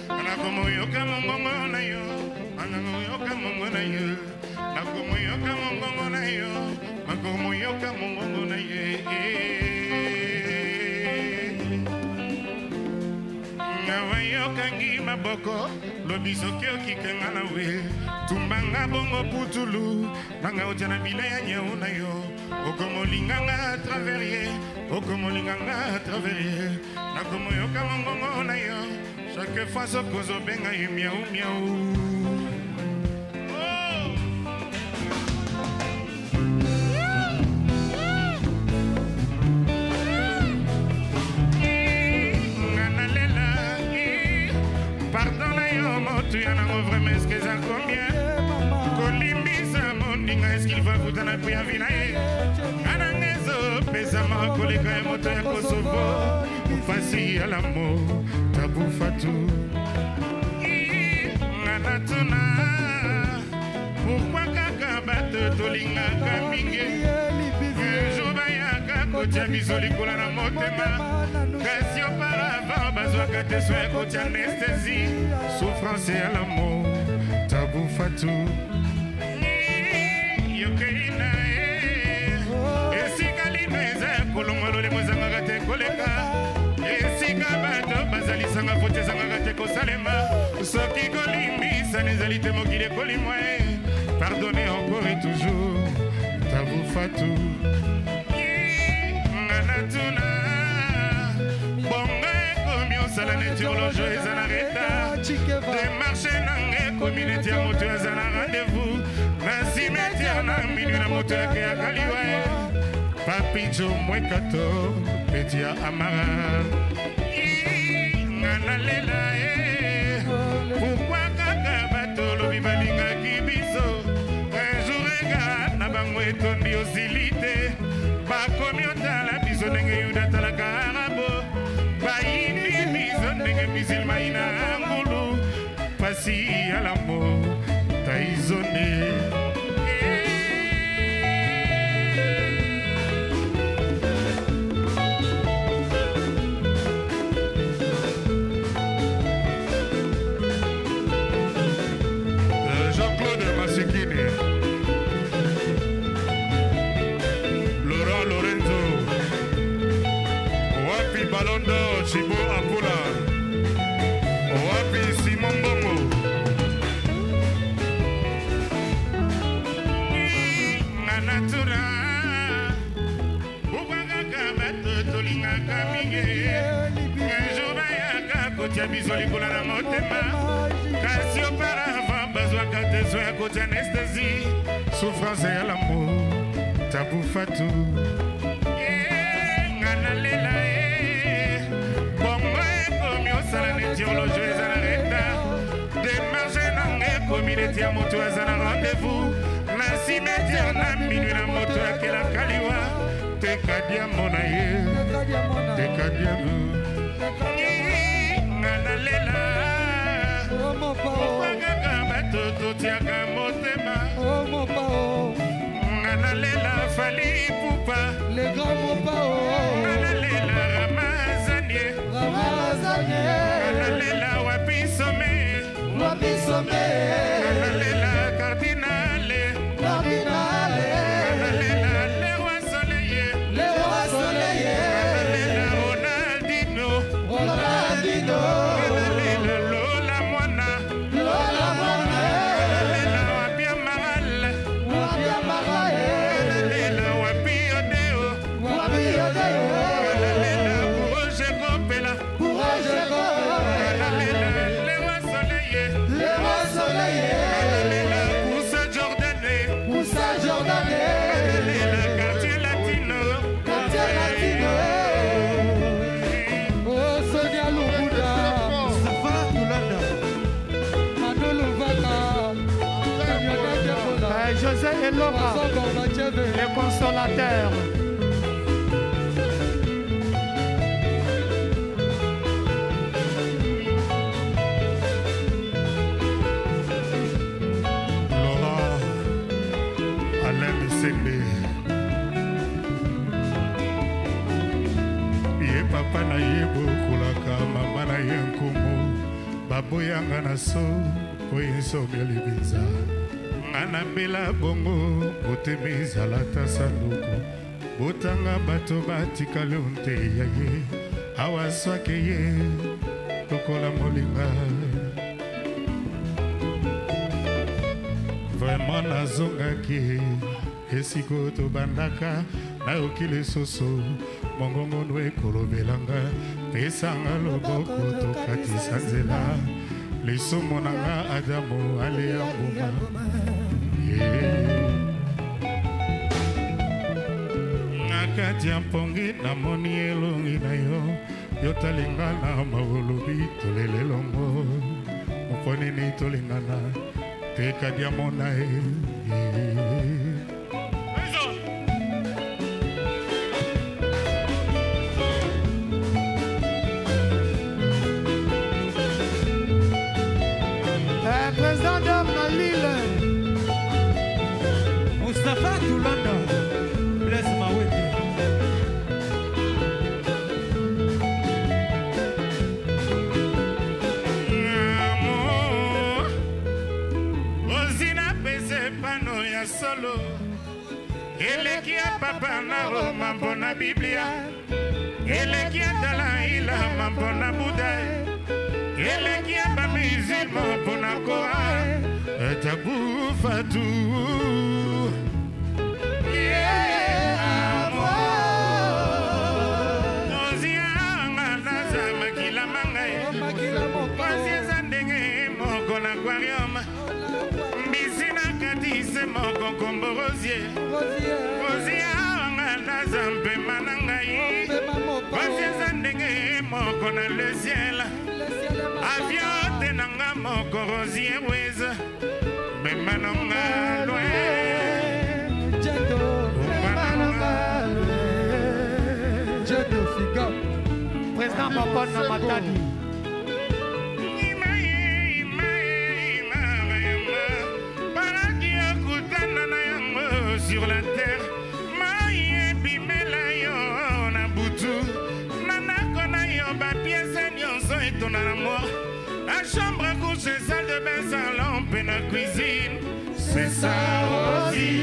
nakomoyoka mongongo na yo nakomoyoka mongongo na yo nakomoyoka mongongo na yo nakomoyoka mongongo na ye awa yokangi maboko lobi soki okikenga na we tumbanga bongo putulu nanga otia na bile ya nyeu na yo okomolinganga traverie okomolinganga traverie nakomoyoka mongongo na yo chaque fois sokozobenga ye miau miau tu y en as vraiment est-ce que ça combien kolimbisa mondinga est-ce qu'il va foutre na pia vinae anangezo pesa makoleka ya moto ya Kosovo ufasi ya l'amour tabufatu nganatuna pourquoi kaka bato tolingaka mingi jour bayaka kotia biso likula na motema kasi auparavant bazwaka te soin kotia anesthésie souffrance ya l'amour tabufatu yokeina esika lino eza ya kolongolo lemo ezangaka te koleka esika bato bazalisanga fote ezangaka te kosalema soki kolimbisana ezali te mokili ekolimwa pardonne encore et toujours tabufatu nganatuna bongo ekomi osala neti olojo eza na reta demarche nanga ekomi neti ya moto aza na rendez-vous na cimetière na minui na moto yakeyaka liwa papijo mwekato peti ya amara nga nalela pourkui kaka bato lobi balingaki biso etondi osili te bakomi otala biso ndenge yuda atalaka arabo bayimbi biso ndenge misilma ina ngulu pasi ya lamo taizone Chibo Apula Wapi Simon Bongo Nganatura Bubagaka bato tolingaka mingi Njoba yaka kotia biso likolo na motema Kasi auparavant bazwaka tezo ya kotia anesthésie Souffrance ya l'amour Tabou Fatou Nganalela Théologie eza na retard démarche nanga ekomi neti ya moto aza na rendez-vous na cimetière na minui na moto akelaka liwa tekadiamo na ye tekadiamo nga nalela opakaka bato totiaka motema nga nalela fali pupa nga nalela ramazanie Kanalela wapi some Kanalela cardinale Kanalela le roi soleil Kanalela Ronaldinho Kanalela Lola Mwana Kanalela wapi Amaral Kanalela wapi Odeo Kanalela Roger Kopela José Elora, les consolateurs. Laura, Alain Bissende. Ye papa na ye bokulaka mama na ye nkumu baboyanga na so po insomi libinza ngana bela bongo botemi ezala ta sanduku botanga bato batikale onte ya ye awaswake ye tokola molinga vraiment nazongaki esiko tobandaka nayoki lisusu mongongo no ekolobelanga pesanga loboko tokatisa nzela lisumu nanga adamu aleya nguma nakati ya mpongi namoni elongi na yo yotalingana mawolobi tolelelongo moponini tolingana tekadiamona Président d'homme à Lille, Moustapha Toulanda, Blaise Mawete. Ozina pese pano ya solo eleki ya papa na Roma mpona Biblia eleki ya Dalai Lama mpona Buddha eleki ya bamizilmo mpona Koran Tabou Fatou ozianga naza makila mangai ozieza ndenge moko na aquarium mbisi na katise moko nkombo rosier ozianga naza mpema na ngai ozieza ndenge moko na le ciel avion te nanga moko rosier weza memanonga loin Japon na Matadi. Sur la terre, maïe bimela yo na butu, nana kona yo ba pièce nyonso etona na mort. La chambre à coucher, salle de bain, salon, et la cuisine, c'est ça aussi.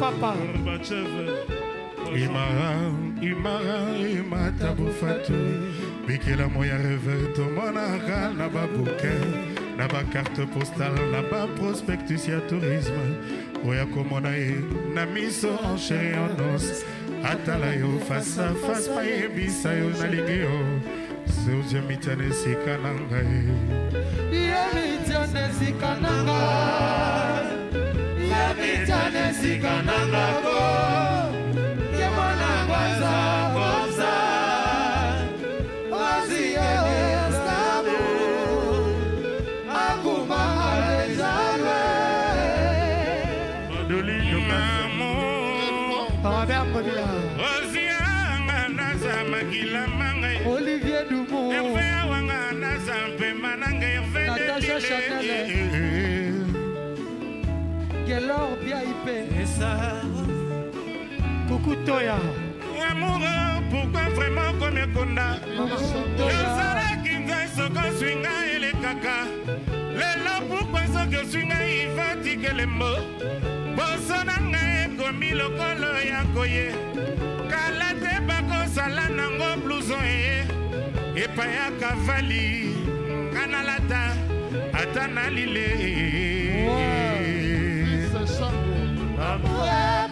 Papa. Imara, tabufatu. Bikela moya rêve, tomonaka na ba bouquet, na ba carte postale, na ba prospectus ya tourisme. Oya komona ye, na miso en chair en os. Atala yo face à face, pa yebisa yo na lingi yo. Soja mitane sikananga ye. Ya mitane sikananga. Ya mitane sikananga ko. Yemona kwanza kwanza. Olivier Dumont, Natacha Chanel, Gelor Biaipé, Coucou Toya. Amoureux, pourquoi vraiment comme un conda? Yosara Kinga, Soko Swinga et les caca. Les lots, pourquoi Soko Swinga, il fatigue les mots. Bosonanga et Komi Lokolo Yakoye. Kalate Bako Salanango Blouson et Paya Kavali. Kanalata, Atana Lile.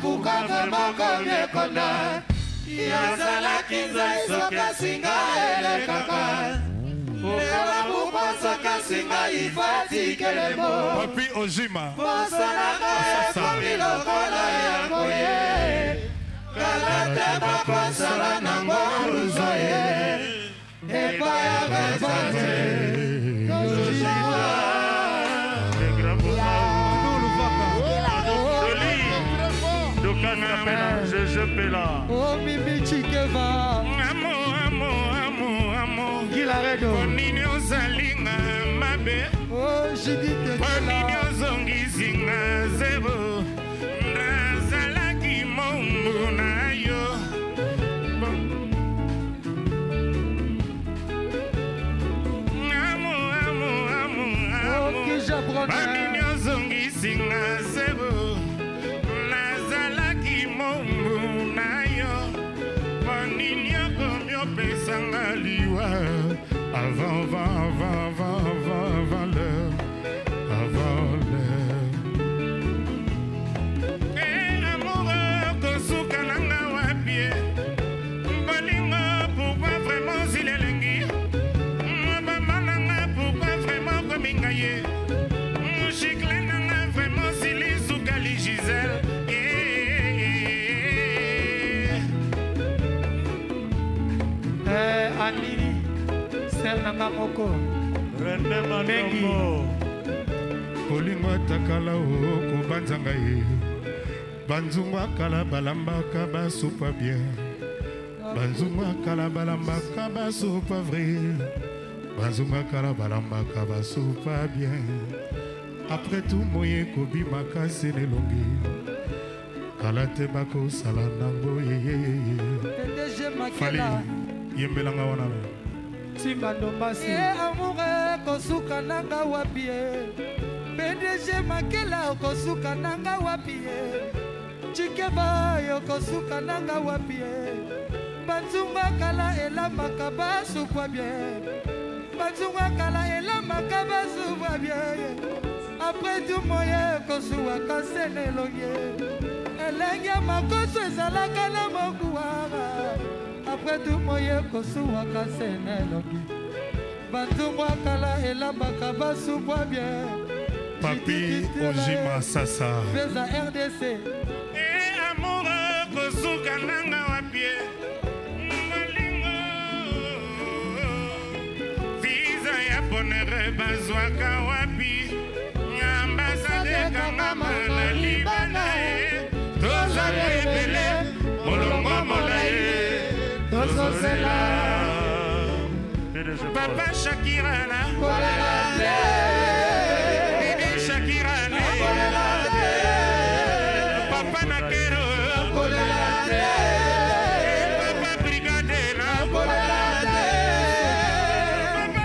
Pourquoi vraiment comme un conda? Yosala Kinga, Soko Swinga et les caca. Pourquoi Soko Swinga, il fatigue les mots. Papi Ojima. Bosonanga et Komi Lokolo Yakoye. Kalate Bako Salanango Blouson et Paya Kavali. Je peux là. Oh Mimi Chikeva. Amour. Gilaredo. Onino Zalinga Mabe. Oh Judith Onino Zongizinga Zero. Nazalaki Mombu na yo. Amour. Kija Brona. Onino Zongizinga Zero. Avant l'heure. Eh, amoureux, Kosuka nanga wapie. Bolingo, pourquoi vraiment s'il est lengui? Maman nanga, pourquoi vraiment comme ingaye? Chiclé nanga, vraiment s'il est soukali Gisèle. Anini. Nanga moko Rende Mengi Kolingo takala o kobanzanga ye Banzungwa kala balambaka basupa bien Banzungwa kala balambaka basupa vrai Banzungwa kala balambaka basupa bien Après tout moyen kobimaka senelongi Kala te bako salanango ye PDG Fali Makela yembelanga wana Simba Ndombasi amoureux kosuka nanga wapi PDG Makela kosuka nanga wapi Chikeba yo kosuka nanga wapi Banzunga kala elamaka basukwa bien Banzunga kala elamaka basukwa bien Après tout moyen kosuwa kasene longe Elenge makoso ezalaka na mokuwara Après tout moyen kosuwa kasene longe Banzunga kala elamaka basukwa bien Papi Ojima Sasa Veza RDC amoureux kosuka nanga wapie Molingo Visa ya bonere bazwaka wapi Ambasade kanga na Libana Zozela Papa Shakira na Bibi Shakira na Papa Nakero Papa Brigade na Papa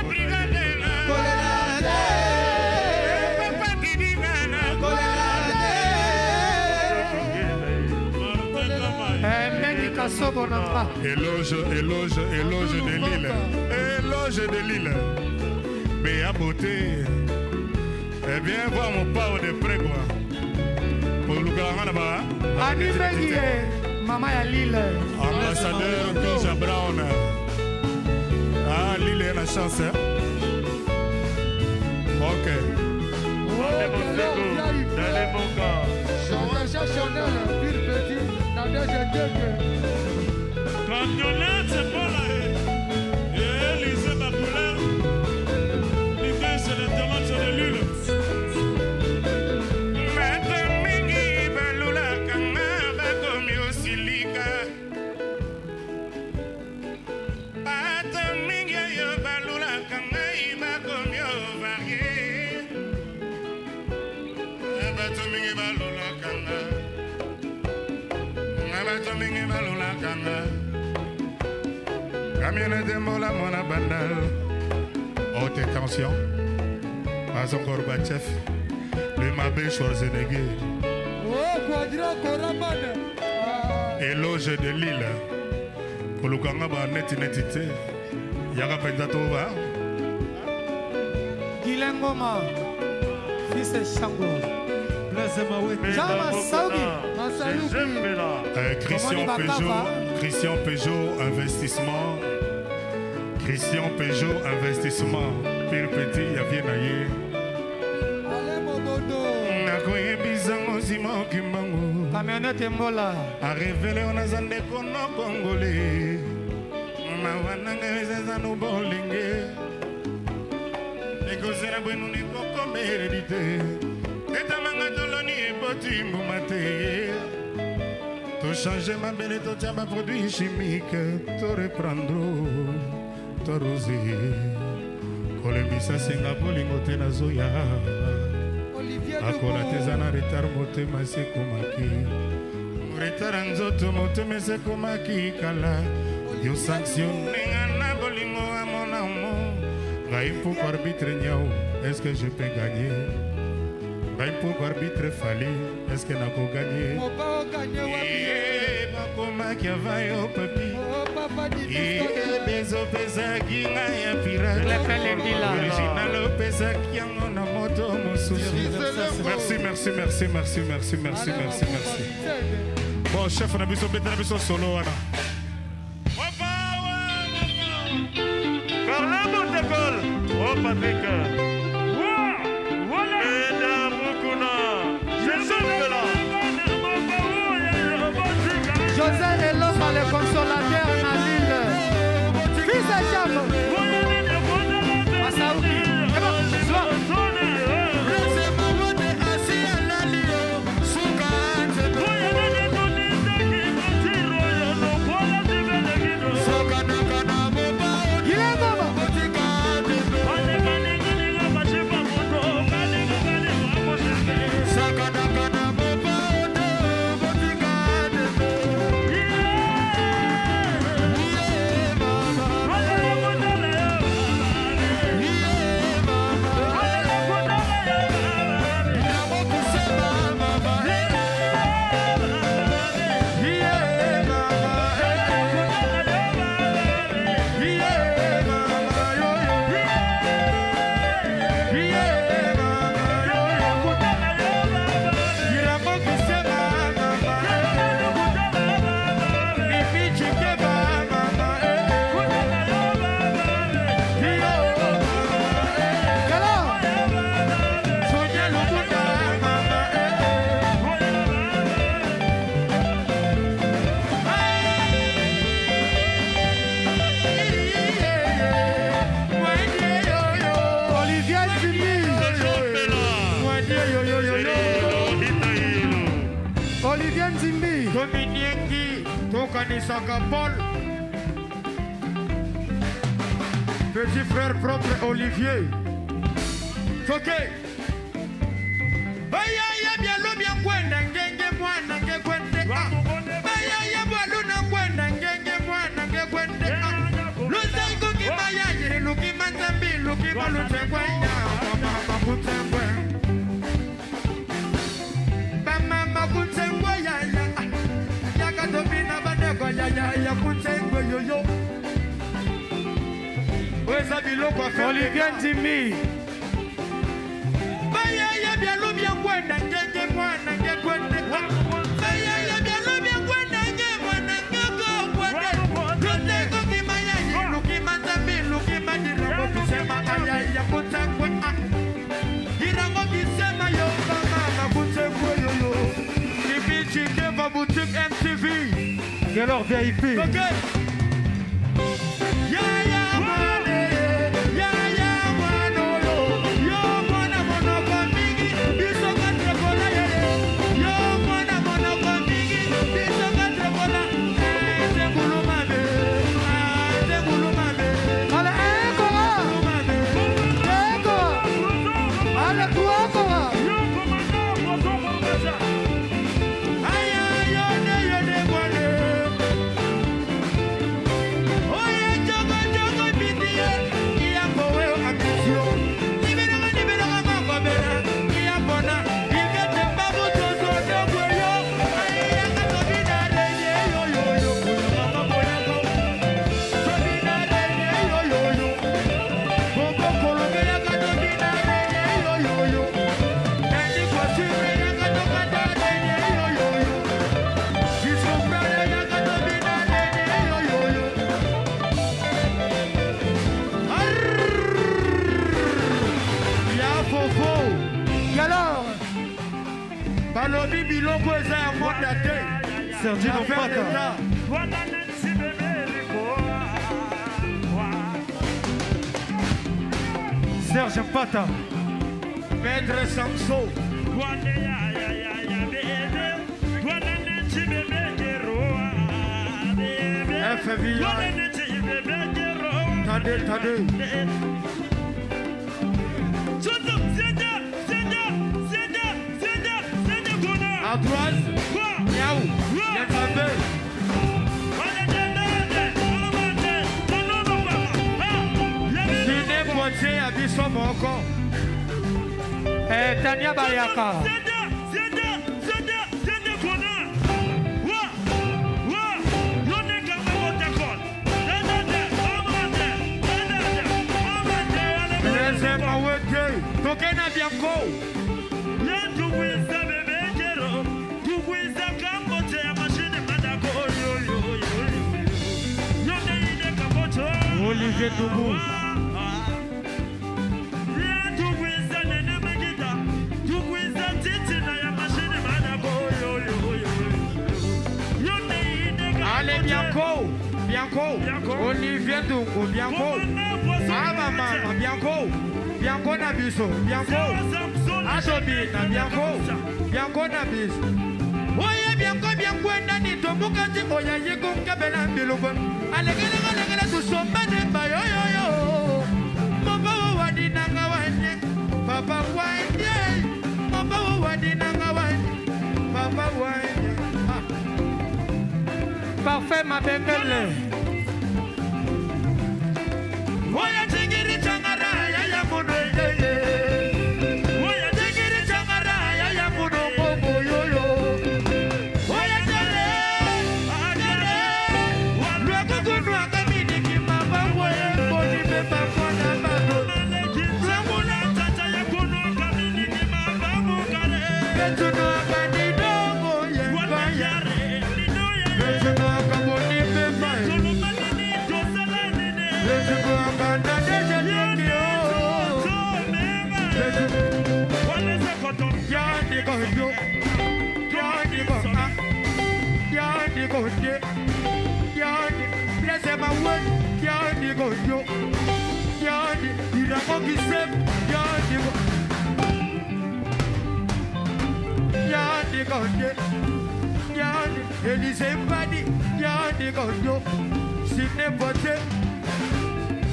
Brigade na Papa Kidinga na Mengi Kasobo Namba. Éloge de Lille. Éloge de Lille. Mais à beauté. Eh bien, voir mon pao de près, quoi. Pour le grand là-bas. Annie Mengi, maman à Lille. Ambassadeur Kisha Brown. Ah, Lille a la chance, hein. Ok. Camionette, c'est pas là. Et lycée ma couleur. L'idée, c'est les tomates sur l'huile. Maître Mingi, Balula, Kanga, Bakomi Osilika. Maître Mingi, Balula, Kanga, Bakomi Ovarié. Maître Mingi, Balula, Kanga. Maître Mingi, Balula, Kanga. Camionnette de Mola, Mona Bandal. Haute tension. Pas encore Gorbatchev. Le Mabé Schwarzenegger. Éloge de Lille. Kolukanga ba netité. Yaga Pendatova. Gilengoma. Fils de Shango. Christian Peugeot Investissement. Christian Peugeot Investissement. Pire petit, il y a bien aillé. Camionnette Mbola. A révélé on a zandé kono congolais. Mawananga zazano bolingue. Ekozera bwenu ni koko mérédité. Etamanga toloni eboti mbumate. To changer ma belle to tchaba produit chimique. To reprendre. To rosé. Kolebisa senga bolingo te na zoya. Akola tezana retard motema sekomaki. Retard nzoto motema sekomaki kala. Yo sanctionne na bolingo à mon amour. Gaï pour arbitre niao, est-ce que je peux gagner? Gaï pour arbitre fallait, est-ce que n'a pas gagné? Bakoma qui va au papi. Bezo pesa kinga ya pirate. Original pesa kiango na moto mosusu. Merci. Bon chef on a besoin de solo wana. Carla Montekol. Oh Patrick. Voilà. Mesdames Mukuna. José Eloma, le consolateur na Lille. Fils de Jam. Masaouki. Dominique Tokanisaka Paul Petit frère propre Olivier. Ok. Baya ya bialo bia kwenda ngenge mwana ngekwende. Baya ya bwalu na kwenda ngenge mwana ngekwende. Luza ikuki baya ye luki manzambi luki balute kwenda. Mama kutengwe. Mama kutengwe ya ya. Ya katobina badeko ya kutengwe yo yo. Weza biloko affaire Olivier Jimmy. Baya ya bialo bia kwenda ngenge mwana ngekwende. Baya ya bialo bia kwenda ngenge mwana ngekwende. Luza ikuki baya ye luki manzambi luki madilo kusema aya ya kutengwe. Irango kisema yo mama kutengwe yo yo. Kibichi Keva Boutique MTV. Quelle heure VIP? Ok. Balobi biloko eza ya monda te. Sergi Nopata. Serge Mpata. Maître Samso. FBI. Tade. À droite, Miaou, Yatambé. Sine Poitiers, Abisso Moko. Tania Bayaka. Laissez ma wete, Tokena Bianco. Olivier Toubou. Allez, Bianco. Olivier Toubou, Bianco. Ah, maman, Bianco Nabiso, Bianco. Adobi, Bianco Nabiso. Oye, Bianco, Nani, Tomukati, Oya, Yego, Kabela, Bilobon. Allegela, to somebody by yo. Papa, what did Nanga Papa, why, Papa, what did Nanga Papa, why? Parfait, ma belle. Oya, Tigiri Tangara, Yamuno. Oya, Tigiri Tangara, Yamuno, yo.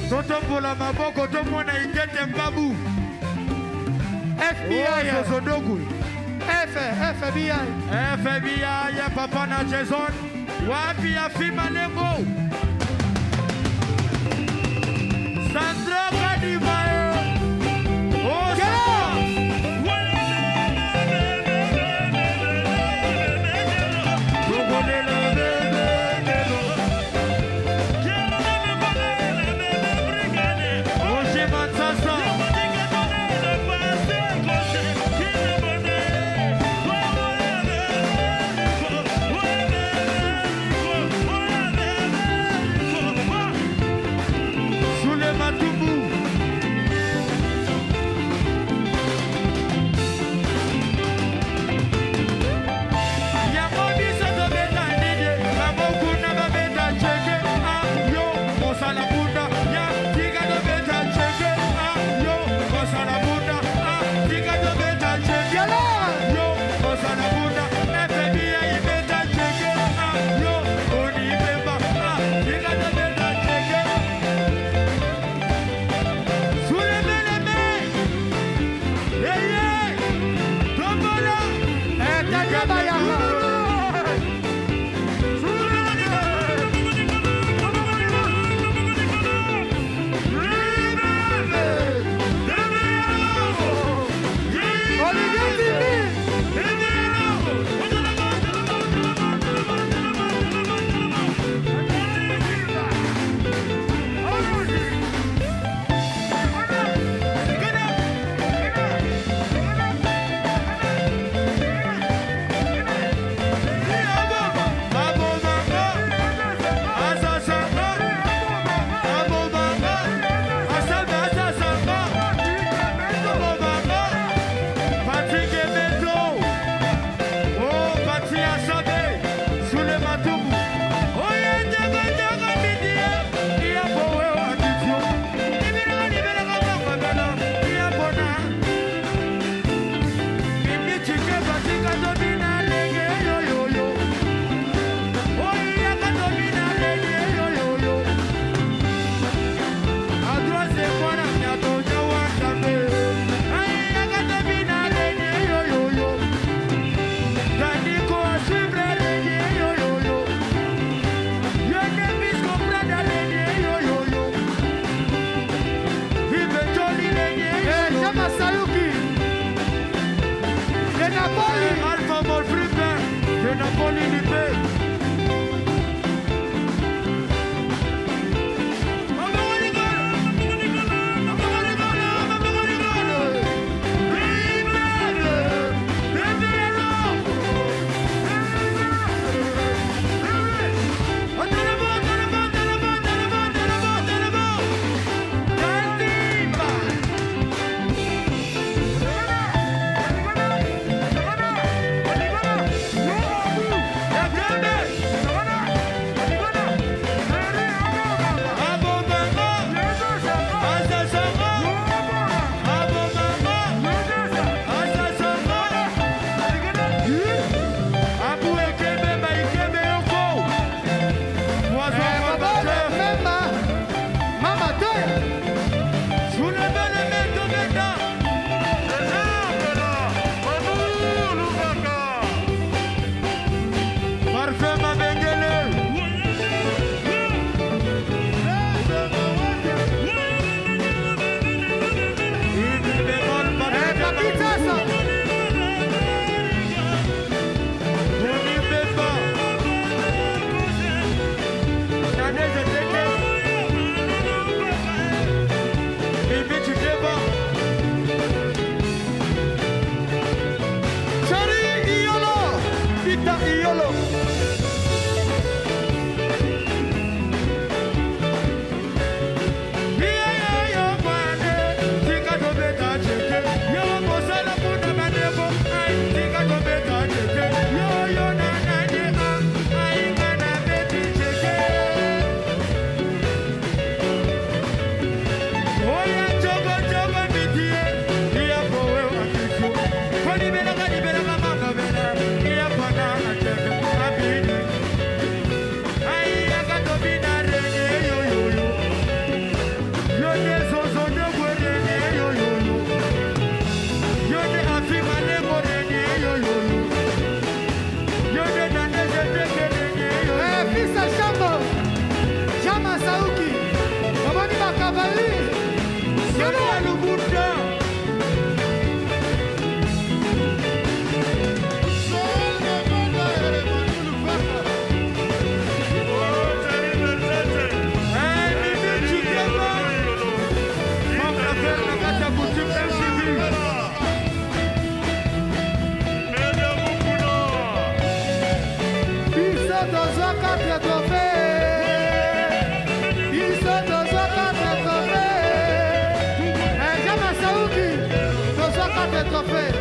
totombola maboko tomona Ikete Mbabu FBI Zodogu FBI ya papa na Jason wapi ya Fima Lengo Sandro Kadimayo Yeah. ça fait.